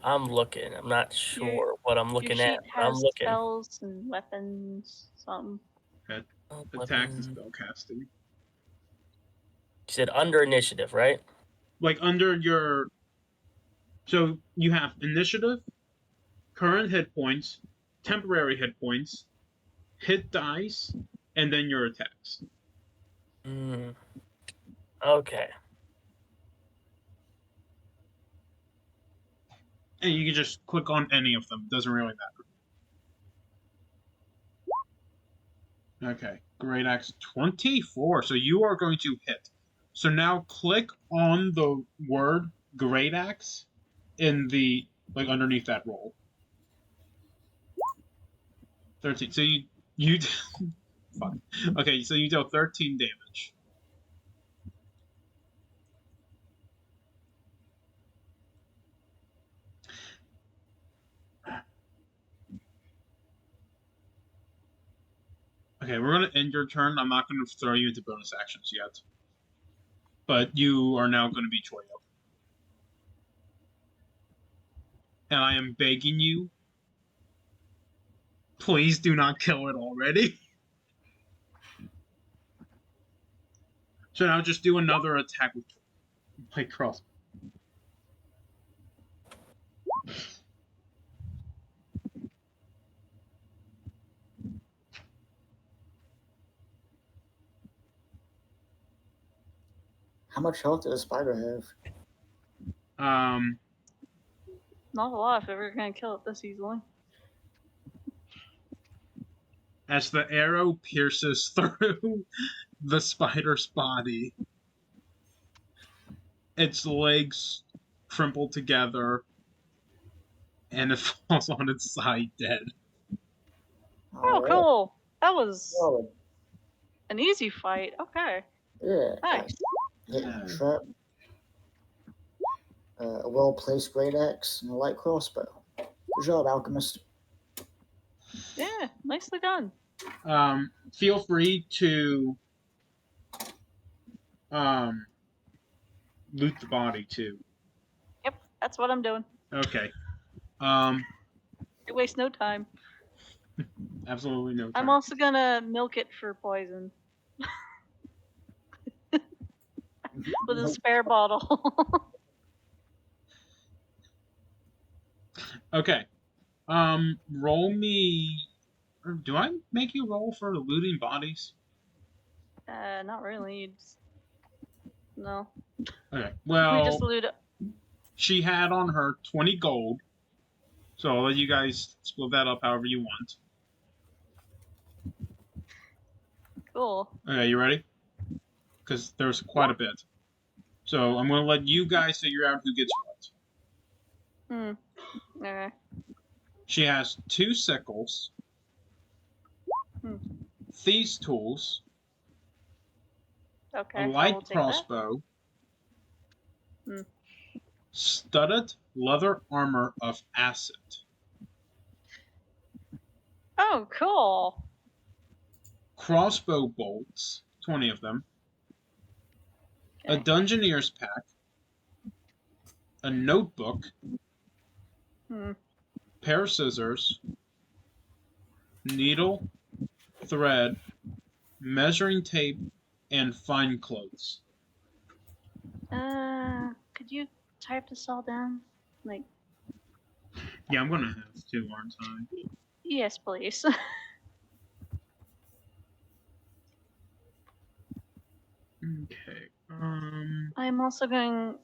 I'm looking. I'm not sure what I'm Your looking sheet at. But I'm has looking. spells and weapons, something. Attacks and spell casting. You said under initiative, right? Like under your. So you have initiative, current hit points, temporary hit points, hit dice, and then your attacks. Okay. And you can just click on any of them. Doesn't really matter. Okay. Great Axe 24. So you are going to hit. So now click on the word Great Axe in the like underneath that roll. 13. So you fuck. Okay, so you deal 13 damage. Okay, we're gonna end your turn. I'm not gonna throw you into bonus actions yet. But you are now gonna be Choyo. And I am begging you, please do not kill it already. So now just do another attack with my cross. How much health does a spider have? Not a lot if we're gonna kill it this easily. As the arrow pierces through the spider's body, its legs crumple together, and it falls on its side dead. Oh, Alright. cool. That was Solid. an easy fight. Okay. Yeah. Nice. Hitting Yeah. trap. A well-placed great axe and a light crossbow. Good job, Alchemist. Yeah, nicely done. Feel free to loot the body too. Yep, that's what I'm doing. Okay. It wastes no time. Absolutely no time. I'm also gonna milk it for poison with a Nope. spare bottle. Okay. Roll me. Or do I make you roll for looting bodies? Not really. You just... No. Okay. We Well, just loot it. she had on her 20 gold. So I'll let you guys split that up however you want. Cool. Okay, you ready? Because there's quite a bit. So I'm going to let you guys figure out who gets what. Okay. She has 2 sickles, thieves' tools, Okay. a I light will take crossbow, Hmm. studded leather armor of acid, that. Oh, cool. crossbow bolts, 20 of them, a Okay. dungeoneer's pack, a notebook, pair of scissors, needle, thread, measuring tape, and fine clothes. Could you type this all down? Like, Yeah, I'm gonna have to, aren't I? yes, please. Okay. I'm also going,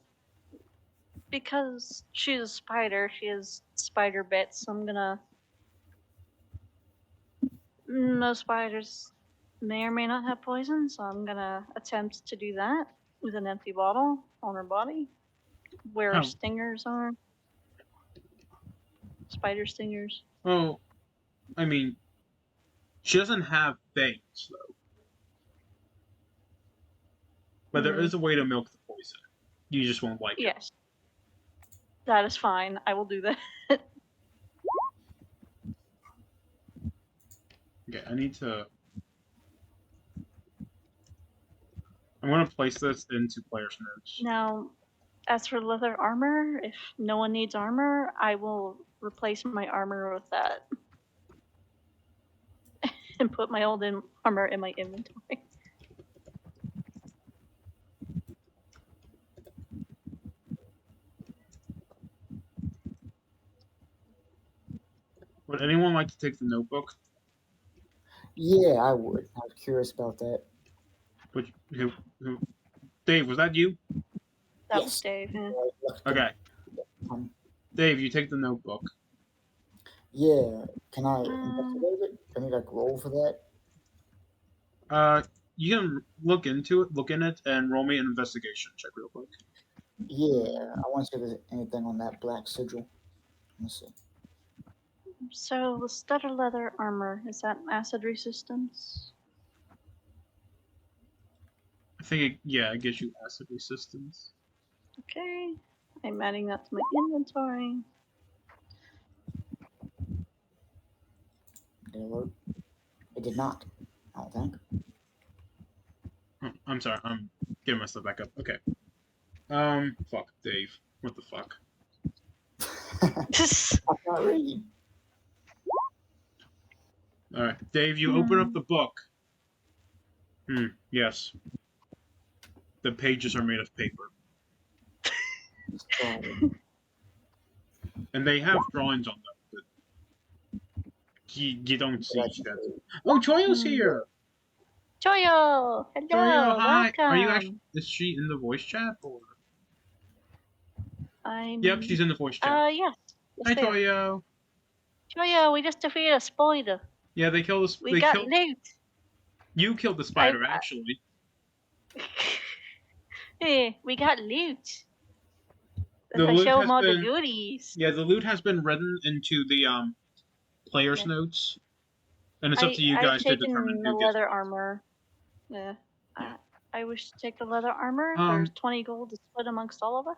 because she's a spider, she has spider bits, so I'm gonna. Most spiders may or may not have poison, so I'm gonna attempt to do that with an empty bottle on her body, where her How? stingers are. Spider stingers. Oh, I mean, she doesn't have fangs though. But there is a way to milk the poison. You just won't like it. Yes. That is fine. I will do that. Okay, I need to. I'm gonna place this into player's notes. Now, as for leather armor, if no one needs armor, I will replace my armor with that. And put my old armor in my inventory. Would anyone like to take the notebook? Yeah, I would. I was curious about that. Who? Dave, was that you? That Yes. was Dave. Yeah. Okay. Um, Dave, you take the notebook. yeah, can I investigate it? Can I like roll for that? You can look into it, look in it, and roll me an investigation check real quick. Yeah, I want to see if there's anything on that black sigil. Let's see. So, the studded leather armor, is that acid resistance? I think it gives you acid resistance. Okay. I'm adding that to my inventory. Did it work? It did not. I don't think. Oh, I'm sorry, I'm getting myself back up. Okay. Fuck, Dave. What the fuck? I can't read. Alright, Dave, you open up the book. Yes. The pages are made of paper. Sorry. And they have drawings on them, but you don't see That's that. true. Oh, Choyo's here! Choyo! Hello! Choyo, hi! Welcome! Are you actually... Is she in the voice chat, or...? Yep, she's in the voice chat. Yes. Hi, there. Choyo! Choyo, we just defeated a spider. Yeah, they killed the... We got loot. You killed the spider, actually. Hey, we got loot. The I loot show has them all the been- goodies. Yeah, the loot has been written into the, player's notes. And it's up to you guys to determine I've taken the who gets leather armor. Yeah. I wish to take the leather armor. Um, There's 20 gold to split amongst all of us.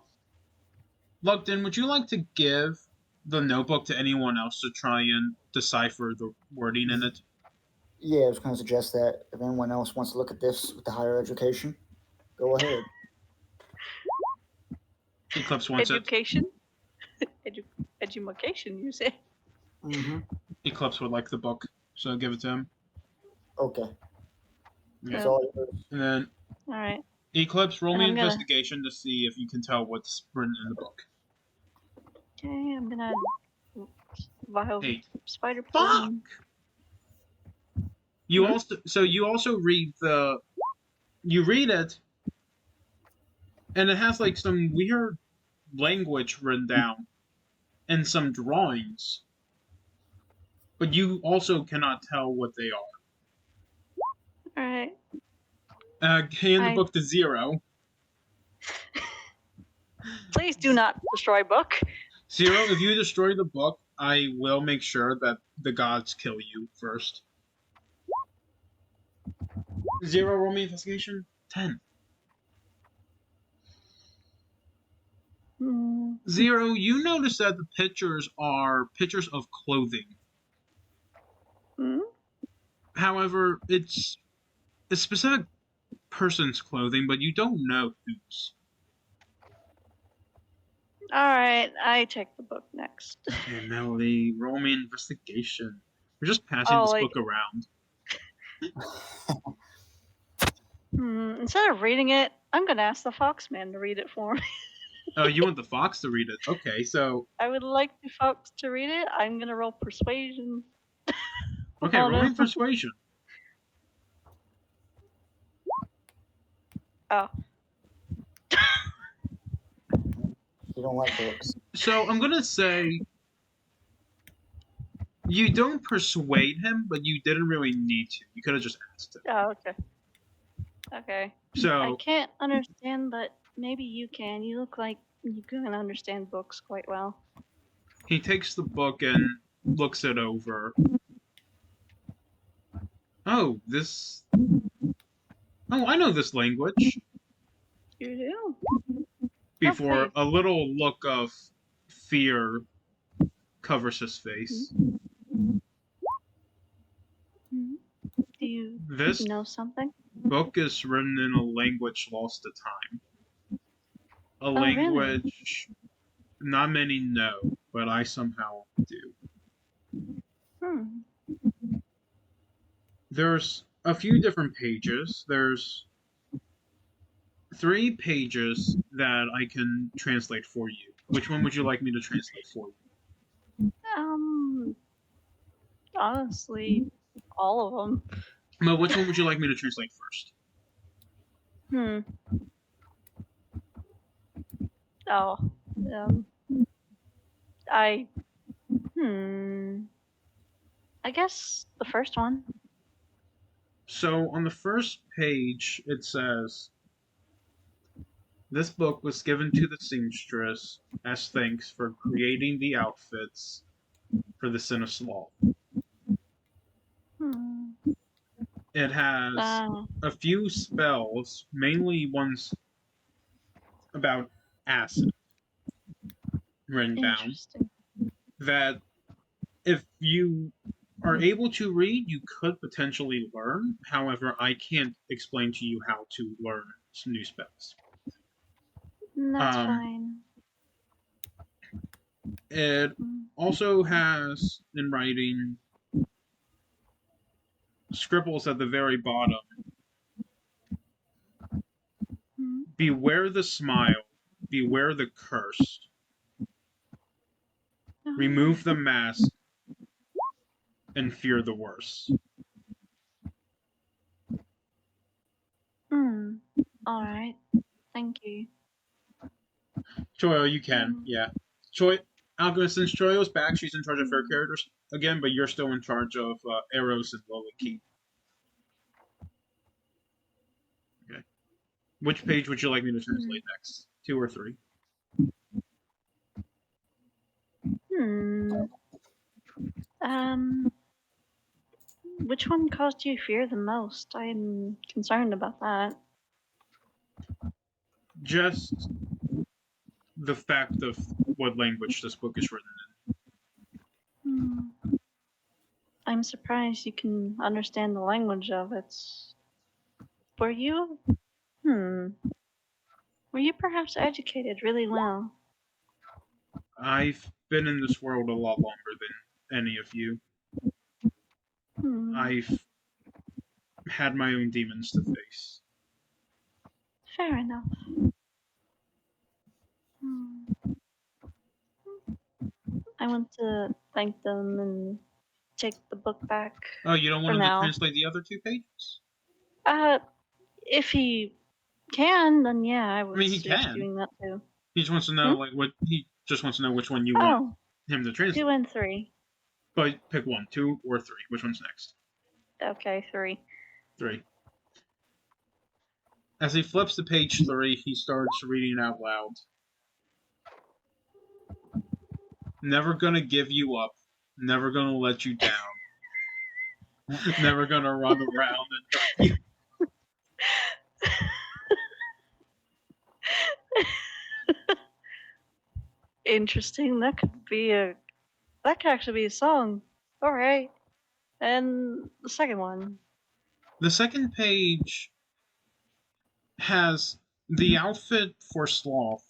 Lugden, would you like to give the notebook to anyone else to try and decipher the wording in it? Yeah, I was going to suggest that if anyone else wants to look at this with the higher education, go ahead. Eclipse wants it. Education? Education, you say? Mm-hmm. Eclipse would like the book, so give it to him. Okay. Yeah. That's all yours. And then Alright. Eclipse, roll me I'm gonna- investigation to see if you can tell what's written in the book. Okay, I'm gonna vial 8. spider Fuck! poison. You also read it, and it has like some weird language written down and some drawings, but you also cannot tell what they are. Alright. Hand the book to Zero. Please do not destroy book. Zero, if you destroy the book, I will make sure that the gods kill you first. Zero, roll me investigation. 10. Hmm. Zero, you notice that the pictures are pictures of clothing. Hmm? However, it's a specific person's clothing, but you don't know whose. Alright, I take the book next. Okay, Melody, roll me investigation. We're just passing Oh, this like- book around. Instead of reading it, I'm gonna ask the Foxman to read it for me. Oh, you want the fox to read it? Okay, so I would like the Fox to read it. I'm gonna roll persuasion. okay, Oh, roll no. me persuasion. Oh. You don't like books. So I'm gonna say you don't persuade him, but you didn't really need to. You could have just asked him. Oh, okay. Okay. I So can't understand, but maybe you can. You look like you can understand books quite well. he takes the book and looks it over. Oh, this. Oh, I know this language. You do? Before Okay. a little look of fear covers his face. Mhm. Do you This know something? book is written in a language lost to time. A Oh, really? language not many know, but I somehow do. Hmm. There's a few different pages. There's 3 pages that I can translate for you. Which one would you like me to translate for you? Honestly, all of them. Well, which one would you like me to translate first? Oh. I. I guess the first one. So on the first page, it says, "This book was given to the seamstress as thanks for creating the outfits for the Sin of Sloth." Hmm. It has a few spells, mainly ones about acid, written down, Interesting. that if you are able to read, you could potentially learn. However, I can't explain to you how to learn some new spells. That's fine. It also has in writing scribbles at the very bottom. Beware the smile, beware the curse. Remove the mask and fear the worst. Alright. Thank you. Choyo, you can, yeah. Alchemist, since Choyo's back, she's in charge of her characters again, but you're still in charge of Eros and Lola Keep. Okay. Which page would you like me to translate next? 2 or 3? Which one caused you fear the most? I'm concerned about that. Just the fact of what language this book is written in. I'm surprised you can understand the language of it. Were you? Were you perhaps educated really well? I've been in this world a lot longer than any of you. I've had my own demons to face. Fair enough. I want to thank them and take the book back. Oh, you don't want him to now. translate the other 2 pages? If he can, then yeah, I would he suggest can. doing that too. He just wants to know he just wants to know which one you want him to translate. 2 and 3. But pick one, 2 or 3. Which one's next? Okay, 3. 3. As he flips to page 3, he starts reading out loud. Never gonna give you up. Never gonna let you down. Never gonna run around and hurt you. Interesting. That could actually be a song. All right. And the second one. The second page has the outfit for Sloth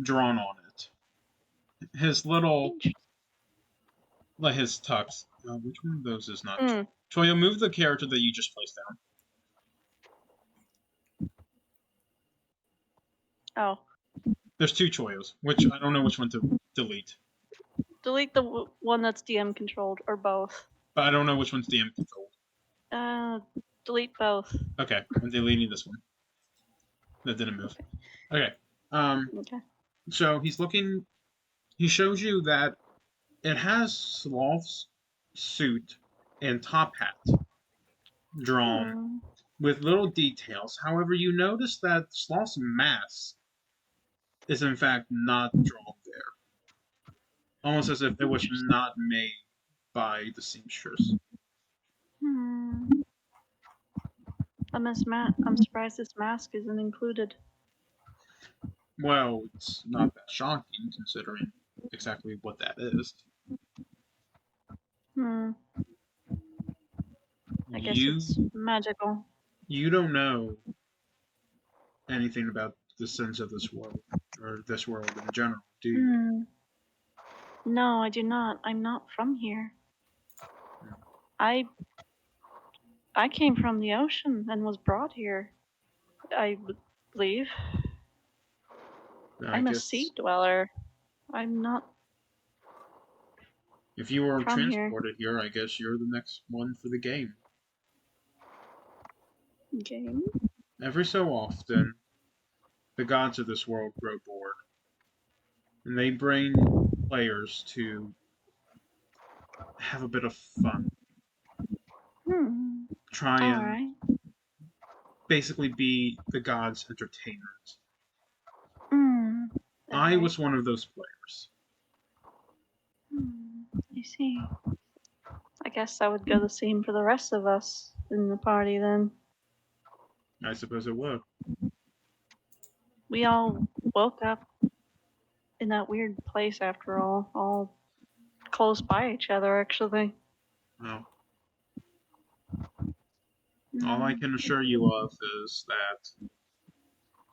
drawn on it. His little, like his tux. Which one of those is not? Choyo, move the character that you just placed down. Oh. There's 2 Choyos, which I don't know which one to delete. Delete the one that's DM controlled, or both. But I don't know which one's DM controlled. Delete both. Okay, I'm deleting this one. That didn't move. Okay. Okay. So he's looking. He shows you that it has Sloth's suit and top hat drawn Hmm. with little details. However, you notice that Sloth's mask is in fact not drawn there, almost as if it was not made by the seamstress. Hmm. I'm surprised this mask isn't included. Well, it's not that shocking considering exactly what that is. Hmm. I guess You it's magical. you don't know anything about the sense of this world or this world in general, do you? Hmm. No, I do not. I'm not from here. I came from the ocean and was brought here. I believe. I I'm a guess sea dweller. I'm not if you were from here. transported here, I guess you're the next one for the game. Game? Every so often, the gods of this world grow bored, and they bring players to have a bit of fun. Hmm. Try and Alright. basically be the gods' entertainment. Hmm. I Alright. was one of those players. I see. I guess that would go the same for the rest of us in the party then. I suppose it would. We all woke up in that weird place after all close by each other actually. Well, all I can assure you of is that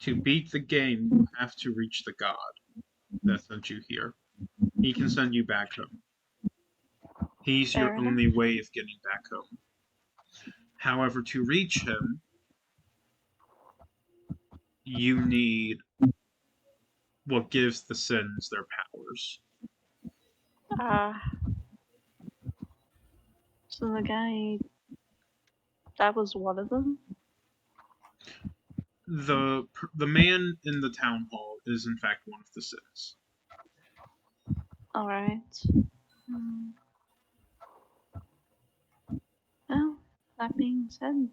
to beat the game, you have to reach the god that sent you here. He can send you back home. He's Fair your enough. only way of getting back home. However, to reach him, you need what gives the sins their powers. So the guy that was one of them? The man in the town hall is in fact one of the sins. Alright. Well, that being said,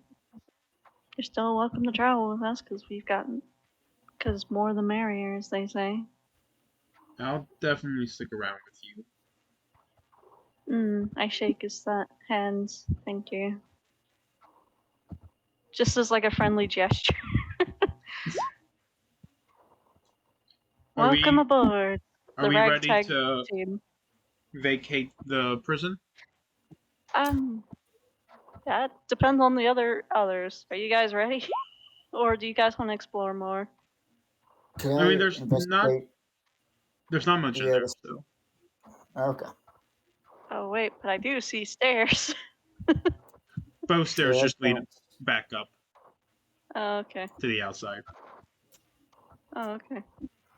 you're still welcome to travel with us because more the merrier, as they say. I'll definitely stick around with you. I shake his hands. Thank you. Just as like a friendly gesture. Welcome aboard. Are The we ready ragtag to team. vacate the prison? That depends on the others. Are you guys ready? Or do you guys want to explore more? Can I mean, there's investigate? not much in Yeah, there, this- so. Okay. Oh wait, but I do see stairs. Both stairs Yeah, just lead don't- back up Oh, okay. to the outside. Oh, okay.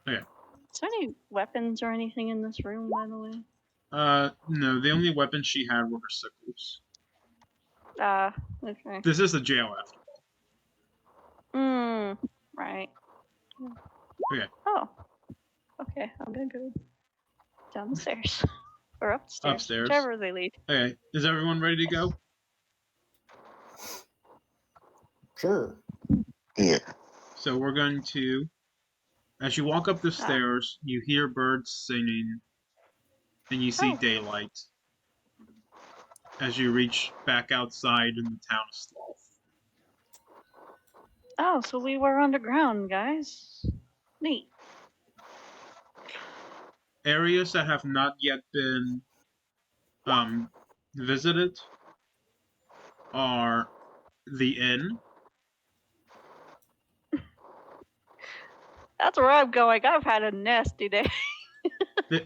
Okay. Is there any weapons or anything in this room, by the way? No, the only weapons she had were her sickles. Okay. This is the jail after all. Right. Okay. Oh. Okay, I'm gonna go down the stairs. Or upstairs. Upstairs. Whichever they lead. Okay, is everyone ready to go? Sure. Yeah. So we're going to, as you walk up the stairs, you hear birds singing, and you see Oh. daylight as you reach back outside in the town of Sloth. Oh, so we were underground, guys. Neat. Areas that have not yet been visited are the inn. That's where I'm going. I've had a nasty day.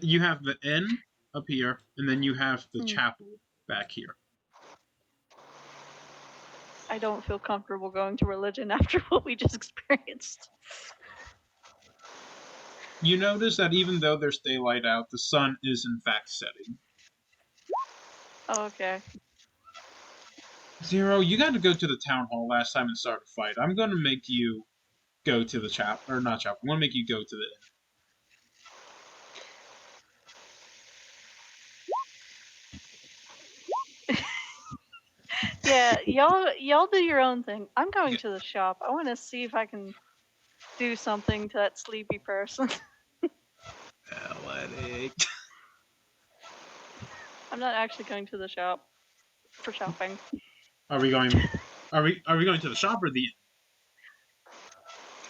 You have the inn up here, and then you have the Hmm. chapel back here. I don't feel comfortable going to religion after what we just experienced. You notice that even though there's daylight out, the sun is in fact setting. Oh, okay. Zero, you got to go to the town hall last time and start a fight. I'm going to make you go to the chapel, or not chapel. I want to make you go to the inn. Yeah, y'all do your own thing. I'm going to the shop. I want to see if I can do something to that sleepy person. Athletic. I'm not actually going to the shop for shopping. Are we going? Are we going to the shop or the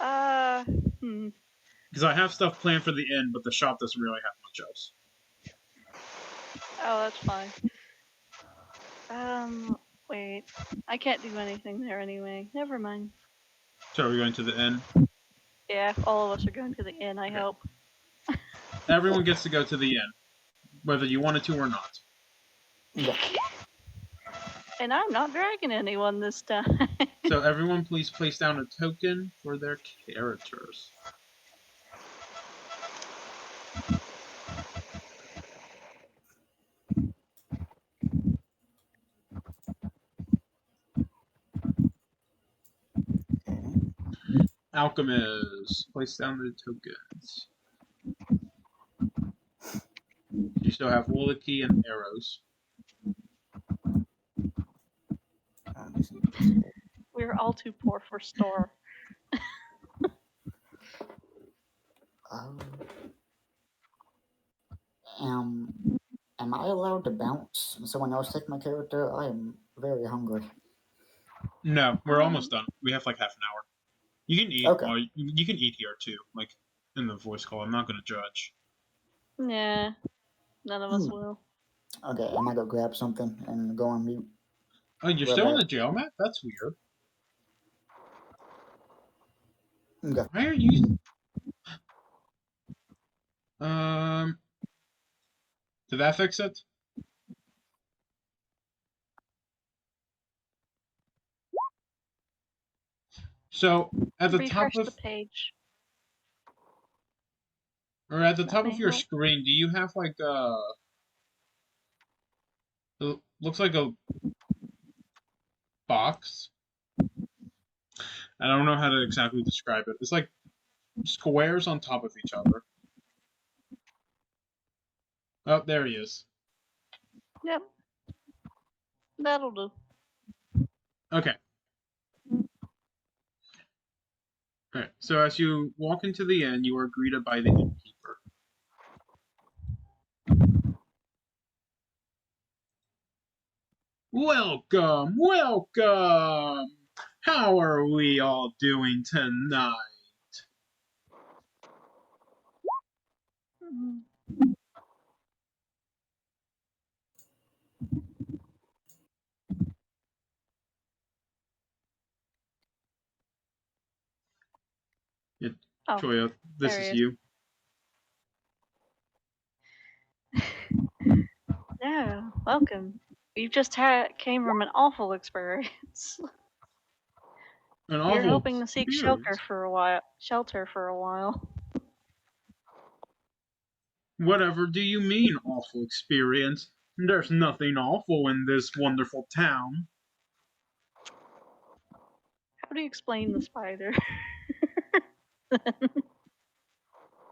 inn? Because I have stuff planned for the inn, but the shop doesn't really have much else. Oh, that's fine. Wait. I can't do anything there anyway. Never mind. So are we going to the inn? Yeah, all of us are going to the inn, I Okay. hope. Everyone gets to go to the inn, whether you wanted to or not. Yeah. And I'm not dragging anyone this time. So everyone please place down a token for their characters. Alchemist, place down the tokens. You still have Wooliki and arrows. We're all too poor for store. Am I allowed to bounce and someone else take my character? I am very hungry. No, we're almost done. We have like half an hour. You can eat. Okay. Well, you can eat here too, like in the voice call. I'm not going to judge. Yeah, none of us will. Okay, I might go grab something and go on mute. Oh, you're still on the jail map? That's weird. Okay. Why are you? Did that fix it? So at the top Refresh of the page. or at the That top may of your help. screen, do you have like it looks like a box? I don't know how to exactly describe it. It's like squares on top of each other. Oh, there he is. Yep. That'll do. Okay. Alright, so as you walk into the inn, you are greeted by the innkeeper. Welcome, welcome! How are we all doing tonight? Mm. Yeah, Oh, Choya, this there is he you. Yeah, welcome. We've just came from an awful experience. An You're awful hoping to seek experience. shelter for a while. Whatever do you mean, awful experience? There's nothing awful in this wonderful town. How do you explain the spider?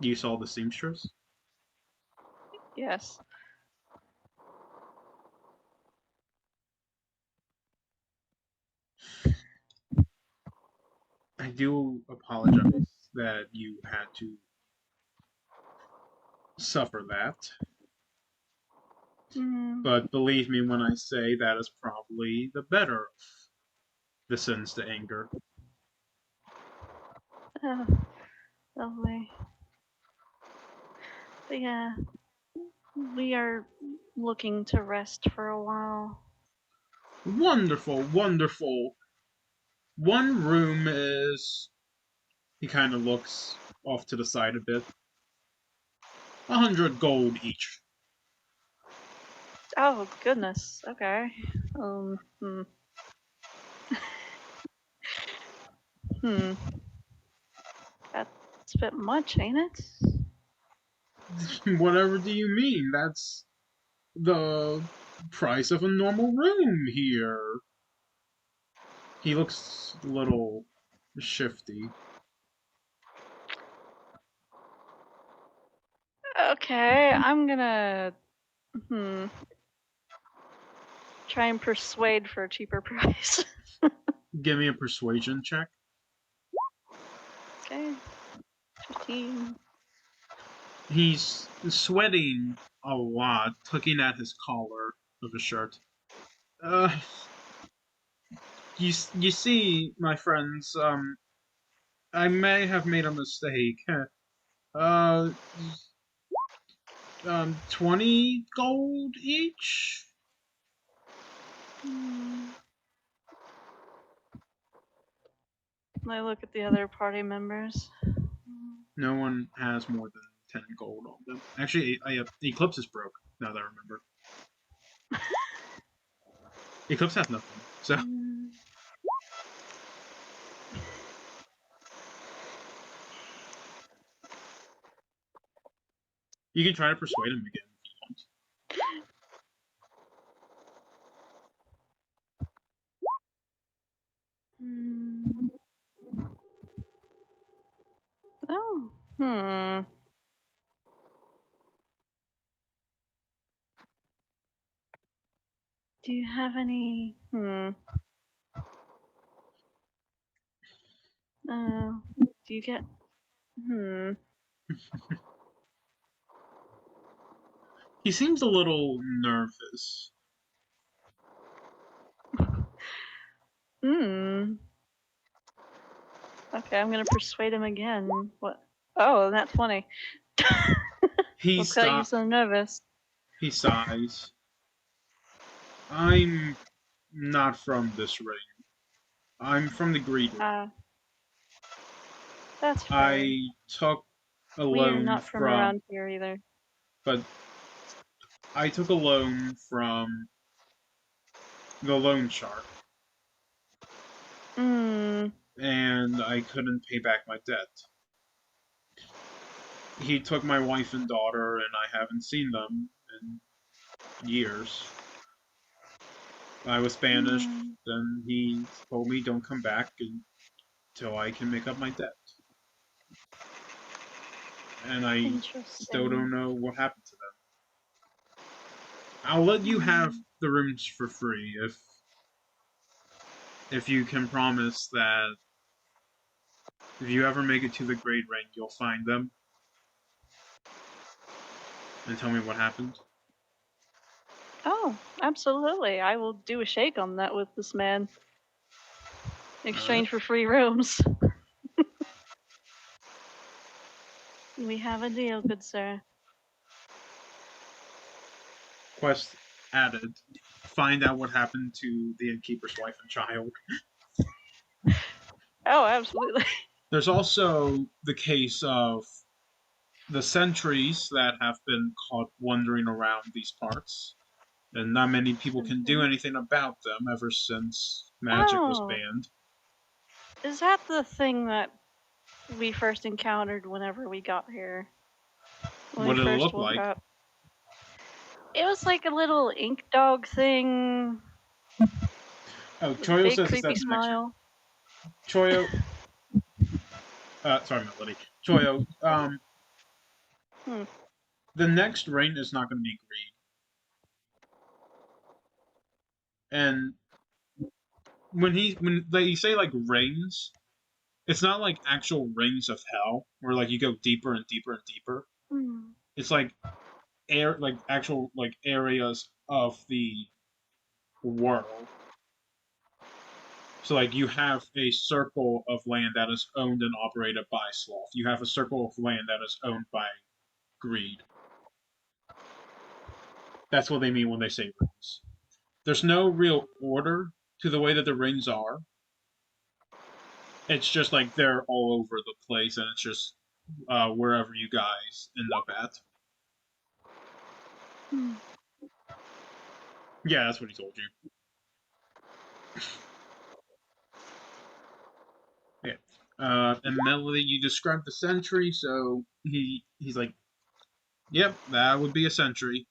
You saw the seamstress? Yes. I do apologize that you had to suffer that. Mm. But believe me when I say that is probably the better of the sins to anger. Lovely. But yeah, we are looking to rest for a while. Wonderful, wonderful. One room is... He kind of looks off to the side a bit. 100 gold each. Oh goodness. Okay. Hmm. Hmm. That's a bit much, ain't it? Whatever do you mean? That's the price of a normal room here. He looks a little shifty. Okay, I'm gonna try and persuade for a cheaper price. Give me a persuasion check. Okay. 15. He's sweating a lot, tugging at his collar of his shirt. You see, my friends, I may have made a mistake. 20 gold each? I look at the other party members. No one has more than 10 gold on them. Actually, Eclipse is broke, now that I remember. Eclipse has nothing, so... You can try to persuade him again if you want. Do you have any? Do you get? He seems a little nervous. Okay, I'm gonna persuade him again. What? Oh, that's funny. He What's got you so nervous? He sighs. I'm not from this ring. I'm from the Greed ring. That's fair. I took a loan We're not from around here either. But I took a loan from the loan shark. And I couldn't pay back my debt. He took my wife and daughter, and I haven't seen them in years. I was banished, then he told me don't come back until I can make up my debt. And I still don't know what happened to them. I'll let you have the rooms for free if you can promise that if you ever make it to the Great Ring, you'll find them. And tell me what happened. Oh, absolutely. I will do a shake on that with this man. In exchange for free rooms. We have a deal, good sir. Quest added. Find out what happened to the innkeeper's wife and child. Oh, absolutely. There's also the case of the sentries that have been caught wandering around these parts. And not many people can do anything about them ever since magic was banned. Is that the thing that we first encountered whenever we got here? What did it look like? It was like a little ink dog thing. Oh, Choyo says creepy smile. Choyo. Sorry, Melody. Choyo. The next ring is not going to be Greed. And when they say like rings, it's not like actual rings of hell where like you go deeper and deeper and deeper. It's like actual like areas of the world. So like you have a circle of land that is owned and operated by Sloth. You have a circle of land that is owned by Greed. That's what they mean when they say rings. There's no real order to the way that the rings are. It's just like they're all over the place, and it's just wherever you guys end up at. Yeah, that's what he told you. Yeah. And Melody, you described the sentry, so he's like, yep, that would be a sentry.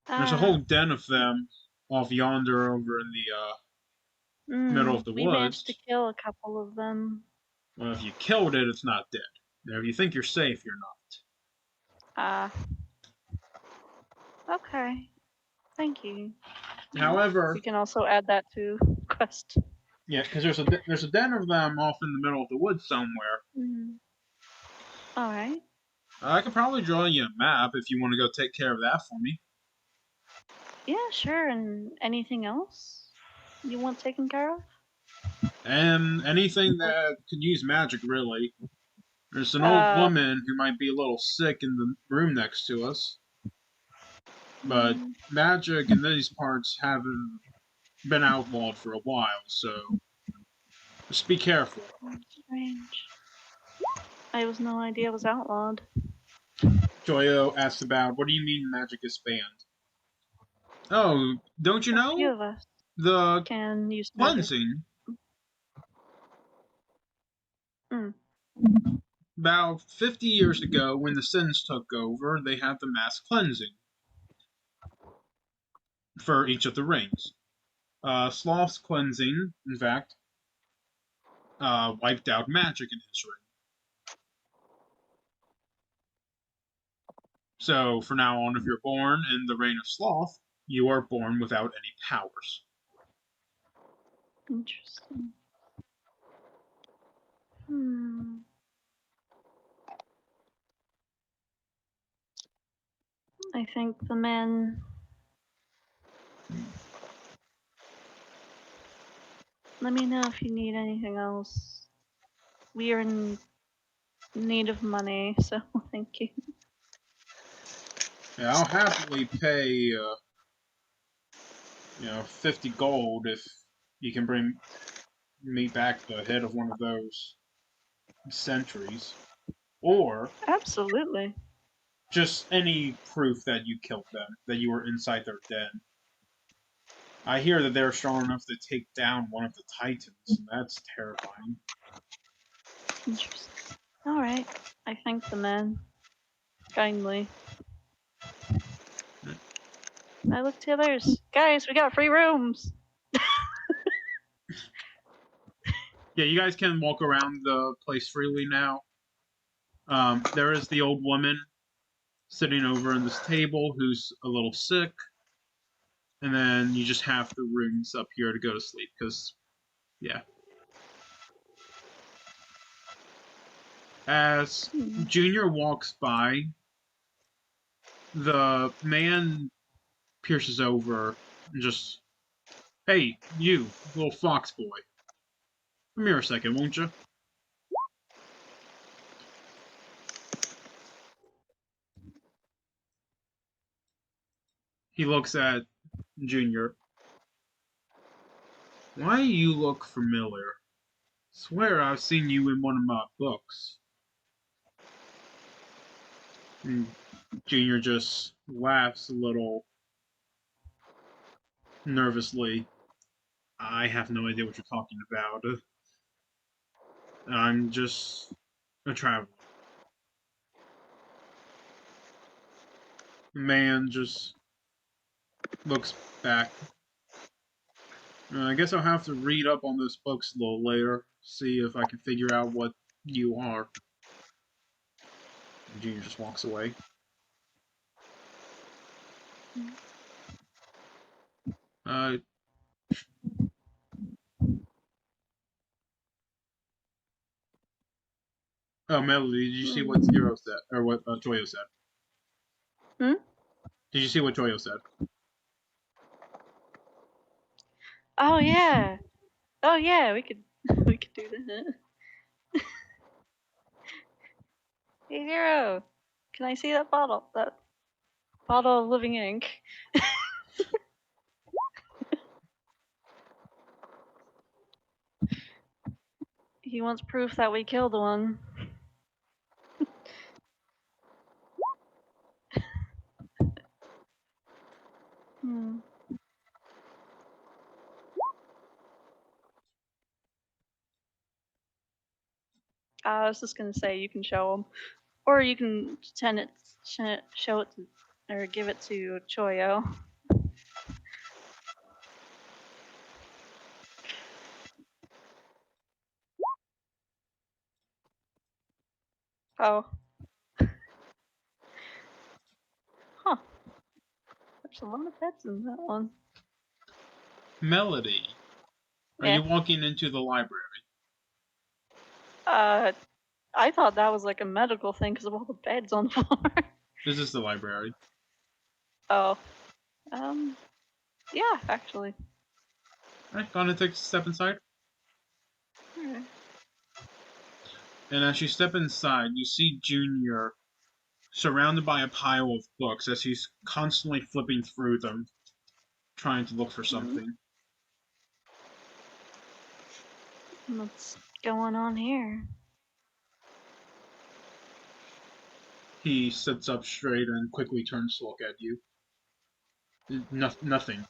There's a whole den of them off yonder over in the middle of the woods. We managed to kill a couple of them. Well, if you killed it, it's not dead. Now, if you think you're safe, you're not. Okay. Thank you. However, We can also add that to quest. yeah, because there's a den of them off in the middle of the woods somewhere. Mm. All right. I could probably draw you a map if you want to go take care of that for me. Yeah, sure. And anything else you want taken care of? And anything that could use magic, really. There's an old woman who might be a little sick in the room next to us. But magic in these parts haven't been outlawed for a while, so just be careful. Strange. I was no idea it was outlawed. Joyo asked about, what do you mean magic is banned? Oh, don't you A few know? of us The can use magic. cleansing. Mm. About 50 years ago, when the Sins took over, they had the mass cleansing for each of the rings. Sloth's cleansing, in fact, wiped out magic in his ring. So, from now on, if you're born in the reign of Sloth, you are born without any powers. Interesting. I think the men. Let me know if you need anything else. We are in need of money, so thank you. Yeah, I'll happily pay, 50 gold if you can bring me back the head of one of those sentries. Or Absolutely. just any proof that you killed them, that you were inside their den. I hear that they're strong enough to take down one of the Titans, and that's terrifying. Interesting. Alright. I thank the men. Kindly. I look to others. Guys, we got free rooms! Yeah, you guys can walk around the place freely now. There is the old woman sitting over in this table who's a little sick. And then you just have the rooms up here to go to sleep, because, yeah. As Junior walks by, the man pierces over and just, hey, you, little fox boy. Come here a second, won't you? He looks at Junior. Why do you look familiar? Swear I've seen you in one of my books. And Junior just laughs a little nervously. I have no idea what you're talking about. I'm just a traveler. The man just looks back. I guess I'll have to read up on those books a little later, see if I can figure out what you are. And Junior just walks away. Oh, Melody, did you see what Zero said? Or what Toyo said? Hmm? Did you see what Toyo said? Oh yeah. Oh yeah, we could we could do that. Hey Zero, can I see that bottle? That bottle of living ink. He wants proof that we killed one. I was just gonna say you can show him, or you can show it to, or give it to Choyo. Oh. There's a lot of pets in that one. Melody, are Yeah. you walking into the library? I thought that was like a medical thing because of all the beds on the floor. This is the library. Oh. Yeah, actually. Alright, gonna take a step inside. Alright. And as you step inside, you see Junior surrounded by a pile of books as he's constantly flipping through them, trying to look for something. What's going on here? He sits up straight and quickly turns to look at you. Nothing.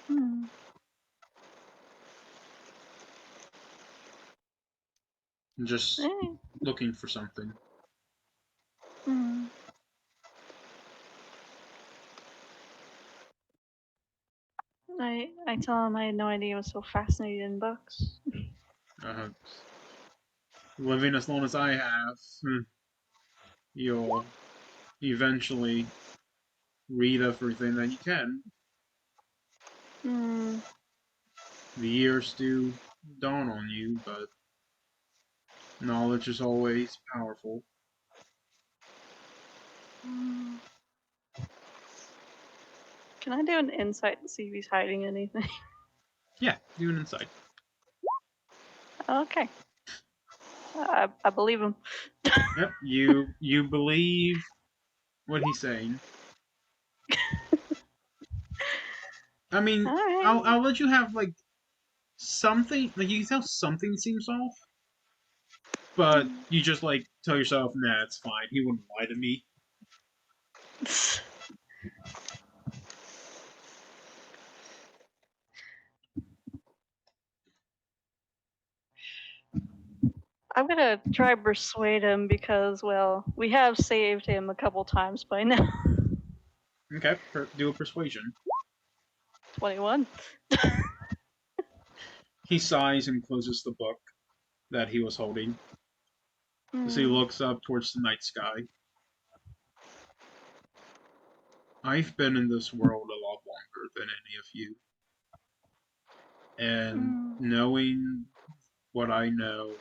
Hmm. Just Hey. looking for something. Hmm. I tell him I had no idea I was so fascinated in books. Uh, living as long as I have, you'll eventually read everything that you can. Hmm. The years do dawn on you, but knowledge is always powerful. Hmm. Can I do an insight and see if he's hiding anything? Yeah, do an insight. Okay. I believe him. Yep, you believe what he's saying. I mean, Alright. I'll let you have like something, like you can tell something seems off, but you just like tell yourself, nah, it's fine. He wouldn't lie to me. I'm gonna try persuade him because, well, we have saved him a couple times by now. Okay, do a persuasion. 21. He sighs and closes the book that he was holding as he looks up towards the night sky. I've been in this world a lot longer than any of you. And knowing what I know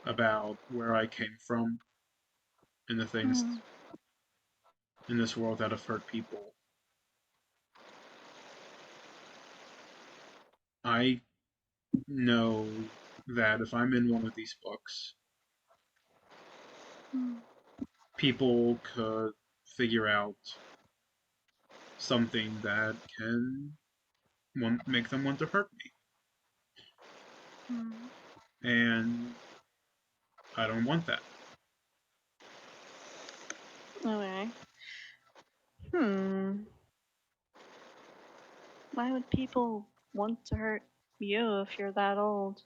about where I came from and the things in this world that have hurt people, I know that if I'm in one of these books, people could figure out something that can make them want to hurt me. And I don't want that. Okay. Why would people want to hurt you if you're that old?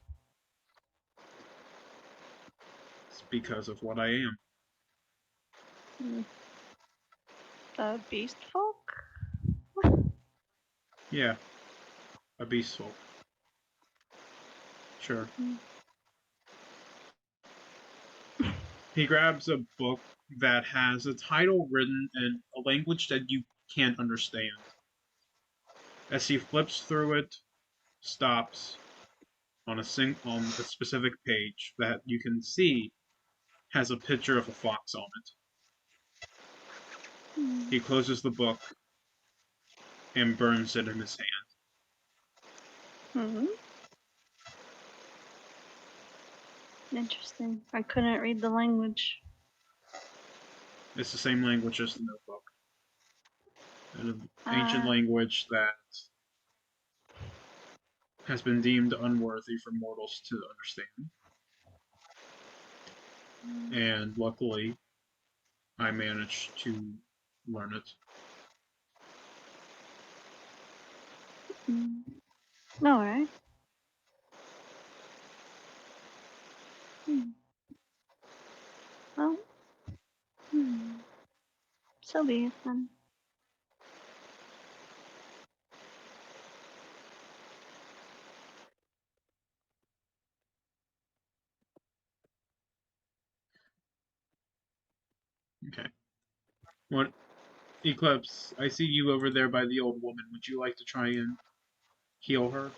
It's because of what I am. The beast folk? Yeah, a beast folk. Sure. He grabs a book that has a title written in a language that you can't understand. As he flips through it, stops on a specific page that you can see has a picture of a fox on it. He closes the book and burns it in his hand. Interesting. I couldn't read the language. It's the same language as the notebook. An ancient language that has been deemed unworthy for mortals to understand. And luckily, I managed to learn it. Alright. Well, so be it then. Okay. What Eclipse, I see you over there by the old woman. Would you like to try and heal her?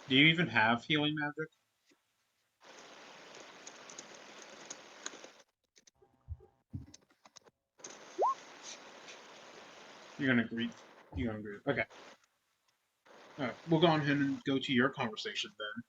Do you even have healing magic? You're gonna agree. You're gonna agree. Okay. Alright, we'll go on ahead and go to your conversation then.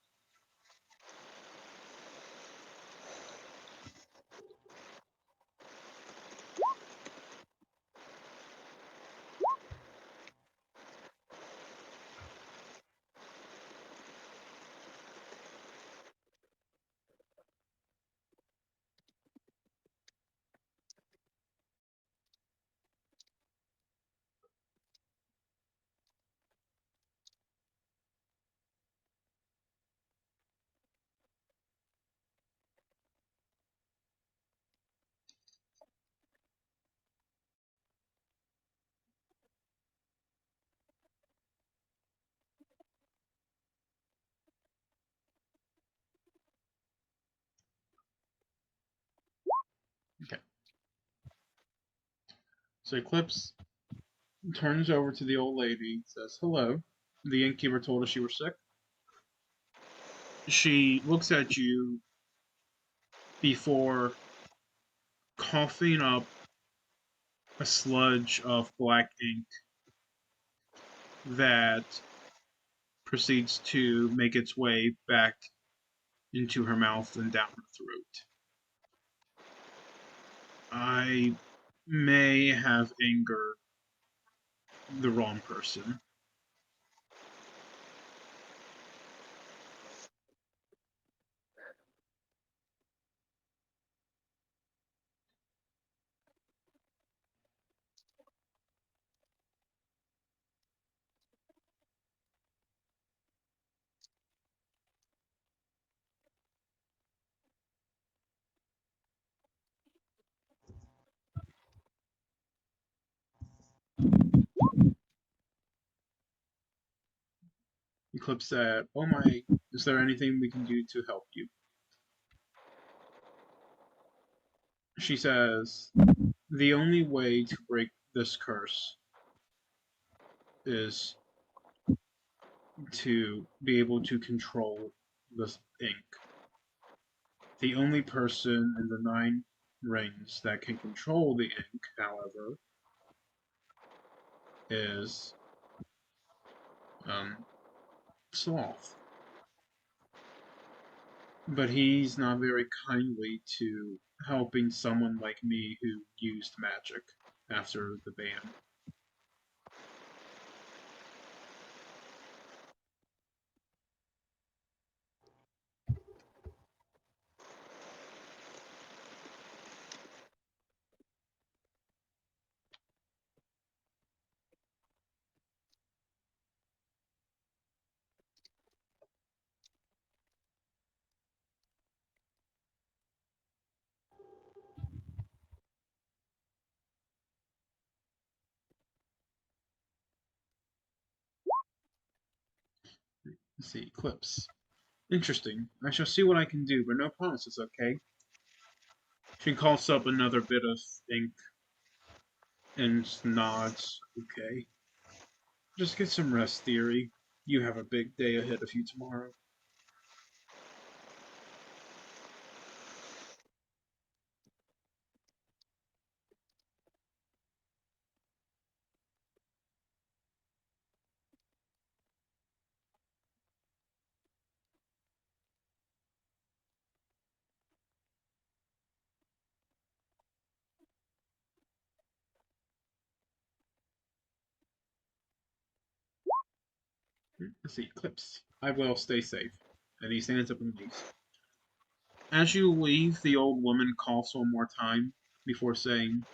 Okay. So Eclipse turns over to the old lady, says, "Hello." The innkeeper told us you were sick. She looks at you before coughing up a sludge of black ink that proceeds to make its way back into her mouth and down her throat. I may have angered the wrong person. Eclipse said, "Oh my, is there anything we can do to help you?" She says, "The only way to break this curse is to be able to control this ink. The only person in the Nine Rings that can control the ink, however, is Sloth. But he's not very kindly to helping someone like me who used magic after the ban." Let's see, Eclipse. Interesting. I shall see what I can do, but no promises, okay? She coughs up another bit of ink and nods. Okay. Just get some rest, Theory. You have a big day ahead of you tomorrow. Let's see, Eclipse. I will stay safe. And he stands up and leaves. As you leave, the old woman coughs one more time before saying,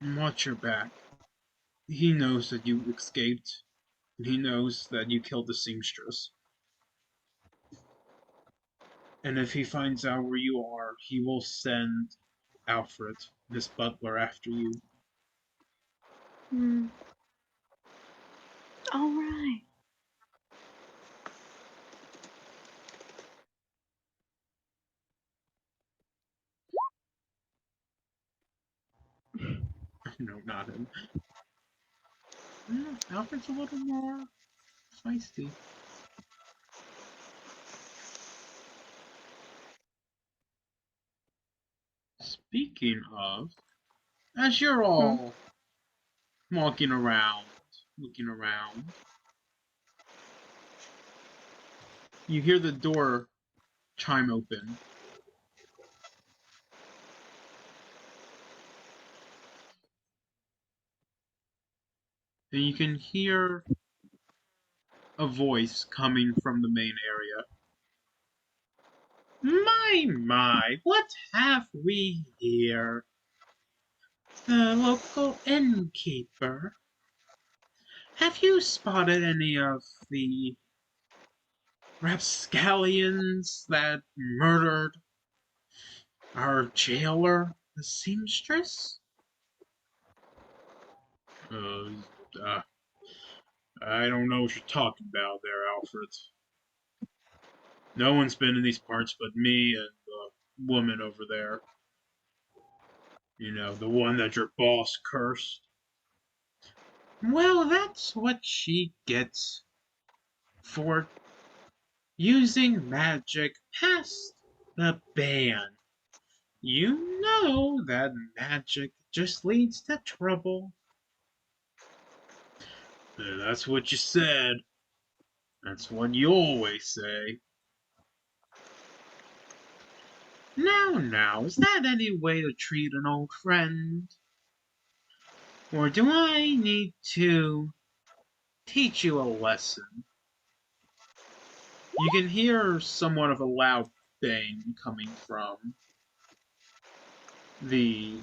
"Watch your back. He knows that you escaped, and he knows that you killed the seamstress. And if he finds out where you are, he will send Alfred, his butler, after you." Hmm. All right. No, not him. Alfred's a little more feisty. Speaking of, as you're all walking around, looking around, you hear the door chime open. And you can hear a voice coming from the main area. My, what have we here? The local innkeeper. Have you spotted any of the rapscallions that murdered our jailer, the seamstress? I don't know what you're talking about there, Alfred. No one's been in these parts but me and the woman over there. You know, the one that your boss cursed. Well, that's what she gets for using magic past the ban. You know that magic just leads to trouble. That's what you said. That's what you always say. Now, is that any way to treat an old friend? Or do I need to teach you a lesson? You can hear somewhat of a loud bang coming from the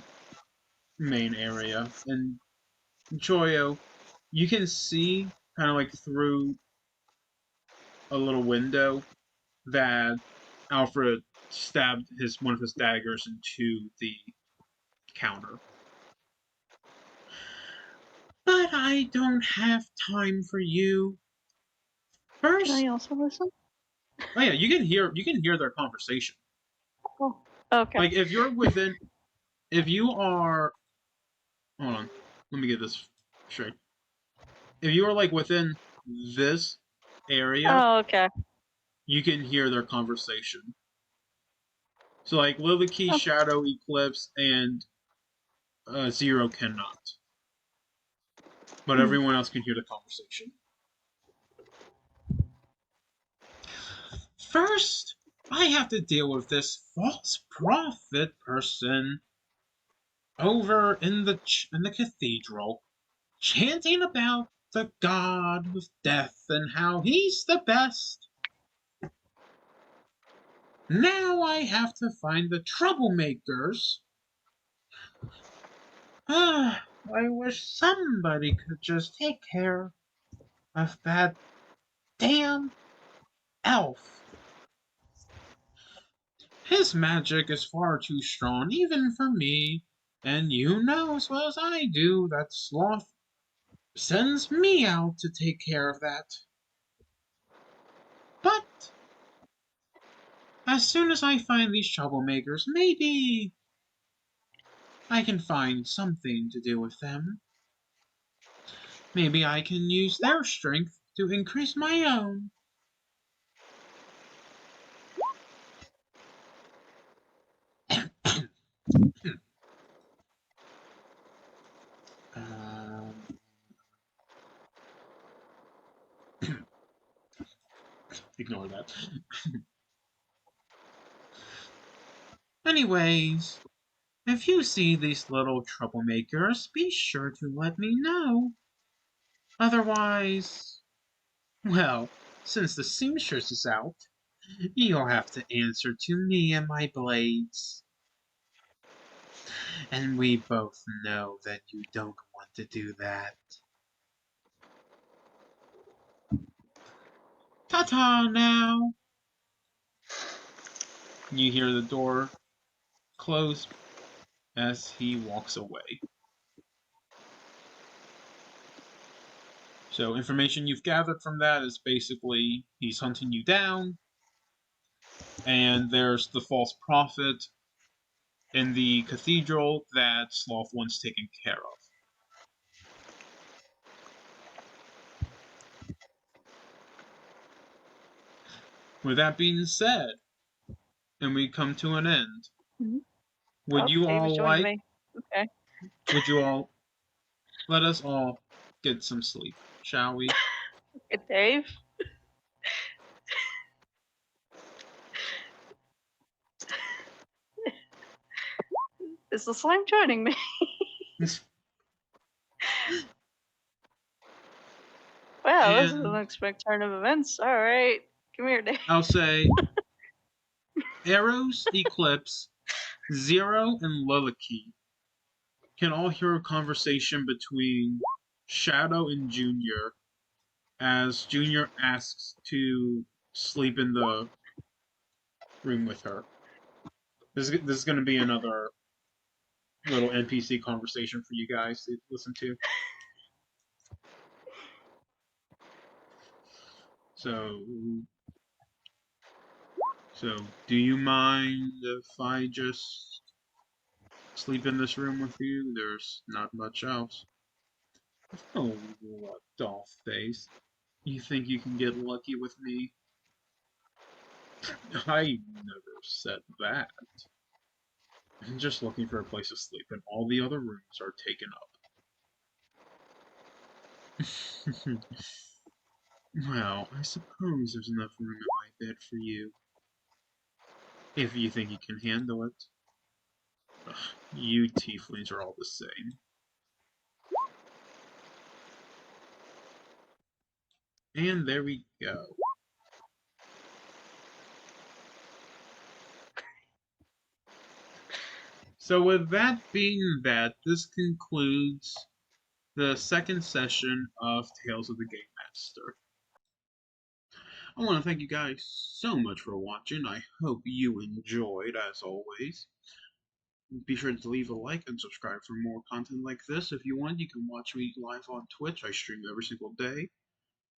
main area. And Choyo, you can see kind of like through a little window that Alfred stabbed one of his daggers into the counter. But I don't have time for you. First, Can I also listen? oh yeah, you can hear their conversation. Oh, okay. Like if you are, hold on, let me get this straight. If you are like within this area, Oh, okay. you can hear their conversation. So like Lily Key, Shadow, Eclipse, and Zero cannot. But everyone else can hear the conversation. First, I have to deal with this false prophet person over in the cathedral, chanting about the god of death and how he's the best. Now I have to find the troublemakers. I wish somebody could just take care of that damn elf. His magic is far too strong even for me, and you know as well as I do that Sloth sends me out to take care of that. But as soon as I find these troublemakers, maybe I can find something to do with them. Maybe I can use their strength to increase my own. Ignore that. Anyways, if you see these little troublemakers, be sure to let me know. Otherwise, well, since the seamstress is out, you'll have to answer to me and my blades. And we both know that you don't want to do that. Ta-ta now! You hear the door close as he walks away. So information you've gathered from that is basically he's hunting you down, and there's the false prophet in the cathedral that Sloth wants taken care of. with that being said, and we come to an end, would Oh, you Dave's all joined like? me. Okay. Would you all? Let us all get some sleep, shall we? Good, Dave. Is the slime joining me? Wow, this is an And unexpected turn of events. All right, come here, Dave. I'll say, Eros, Eclipse, Zero, and Liliki can all hear a conversation between Shadow and Junior as Junior asks to sleep in the room with her. This is going to be another little NPC conversation for you guys to listen to. So, do you mind if I just sleep in this room with you? There's not much else. Oh, what doll face. You think you can get lucky with me? I never said that. I'm just looking for a place to sleep, and all the other rooms are taken up. Well, I suppose there's enough room in my bed for you. If you think you can handle it. Ugh, you tieflings are all the same. And there we go. So with that being that, this concludes the second session of Tales of the Game Master. I want to thank you guys so much for watching. I hope you enjoyed, as always. Be sure to leave a like and subscribe for more content like this. If you want, you can watch me live on Twitch. I stream every single day.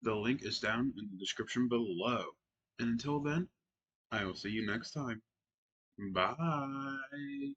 The link is down in the description below. And until then, I will see you next time. Bye.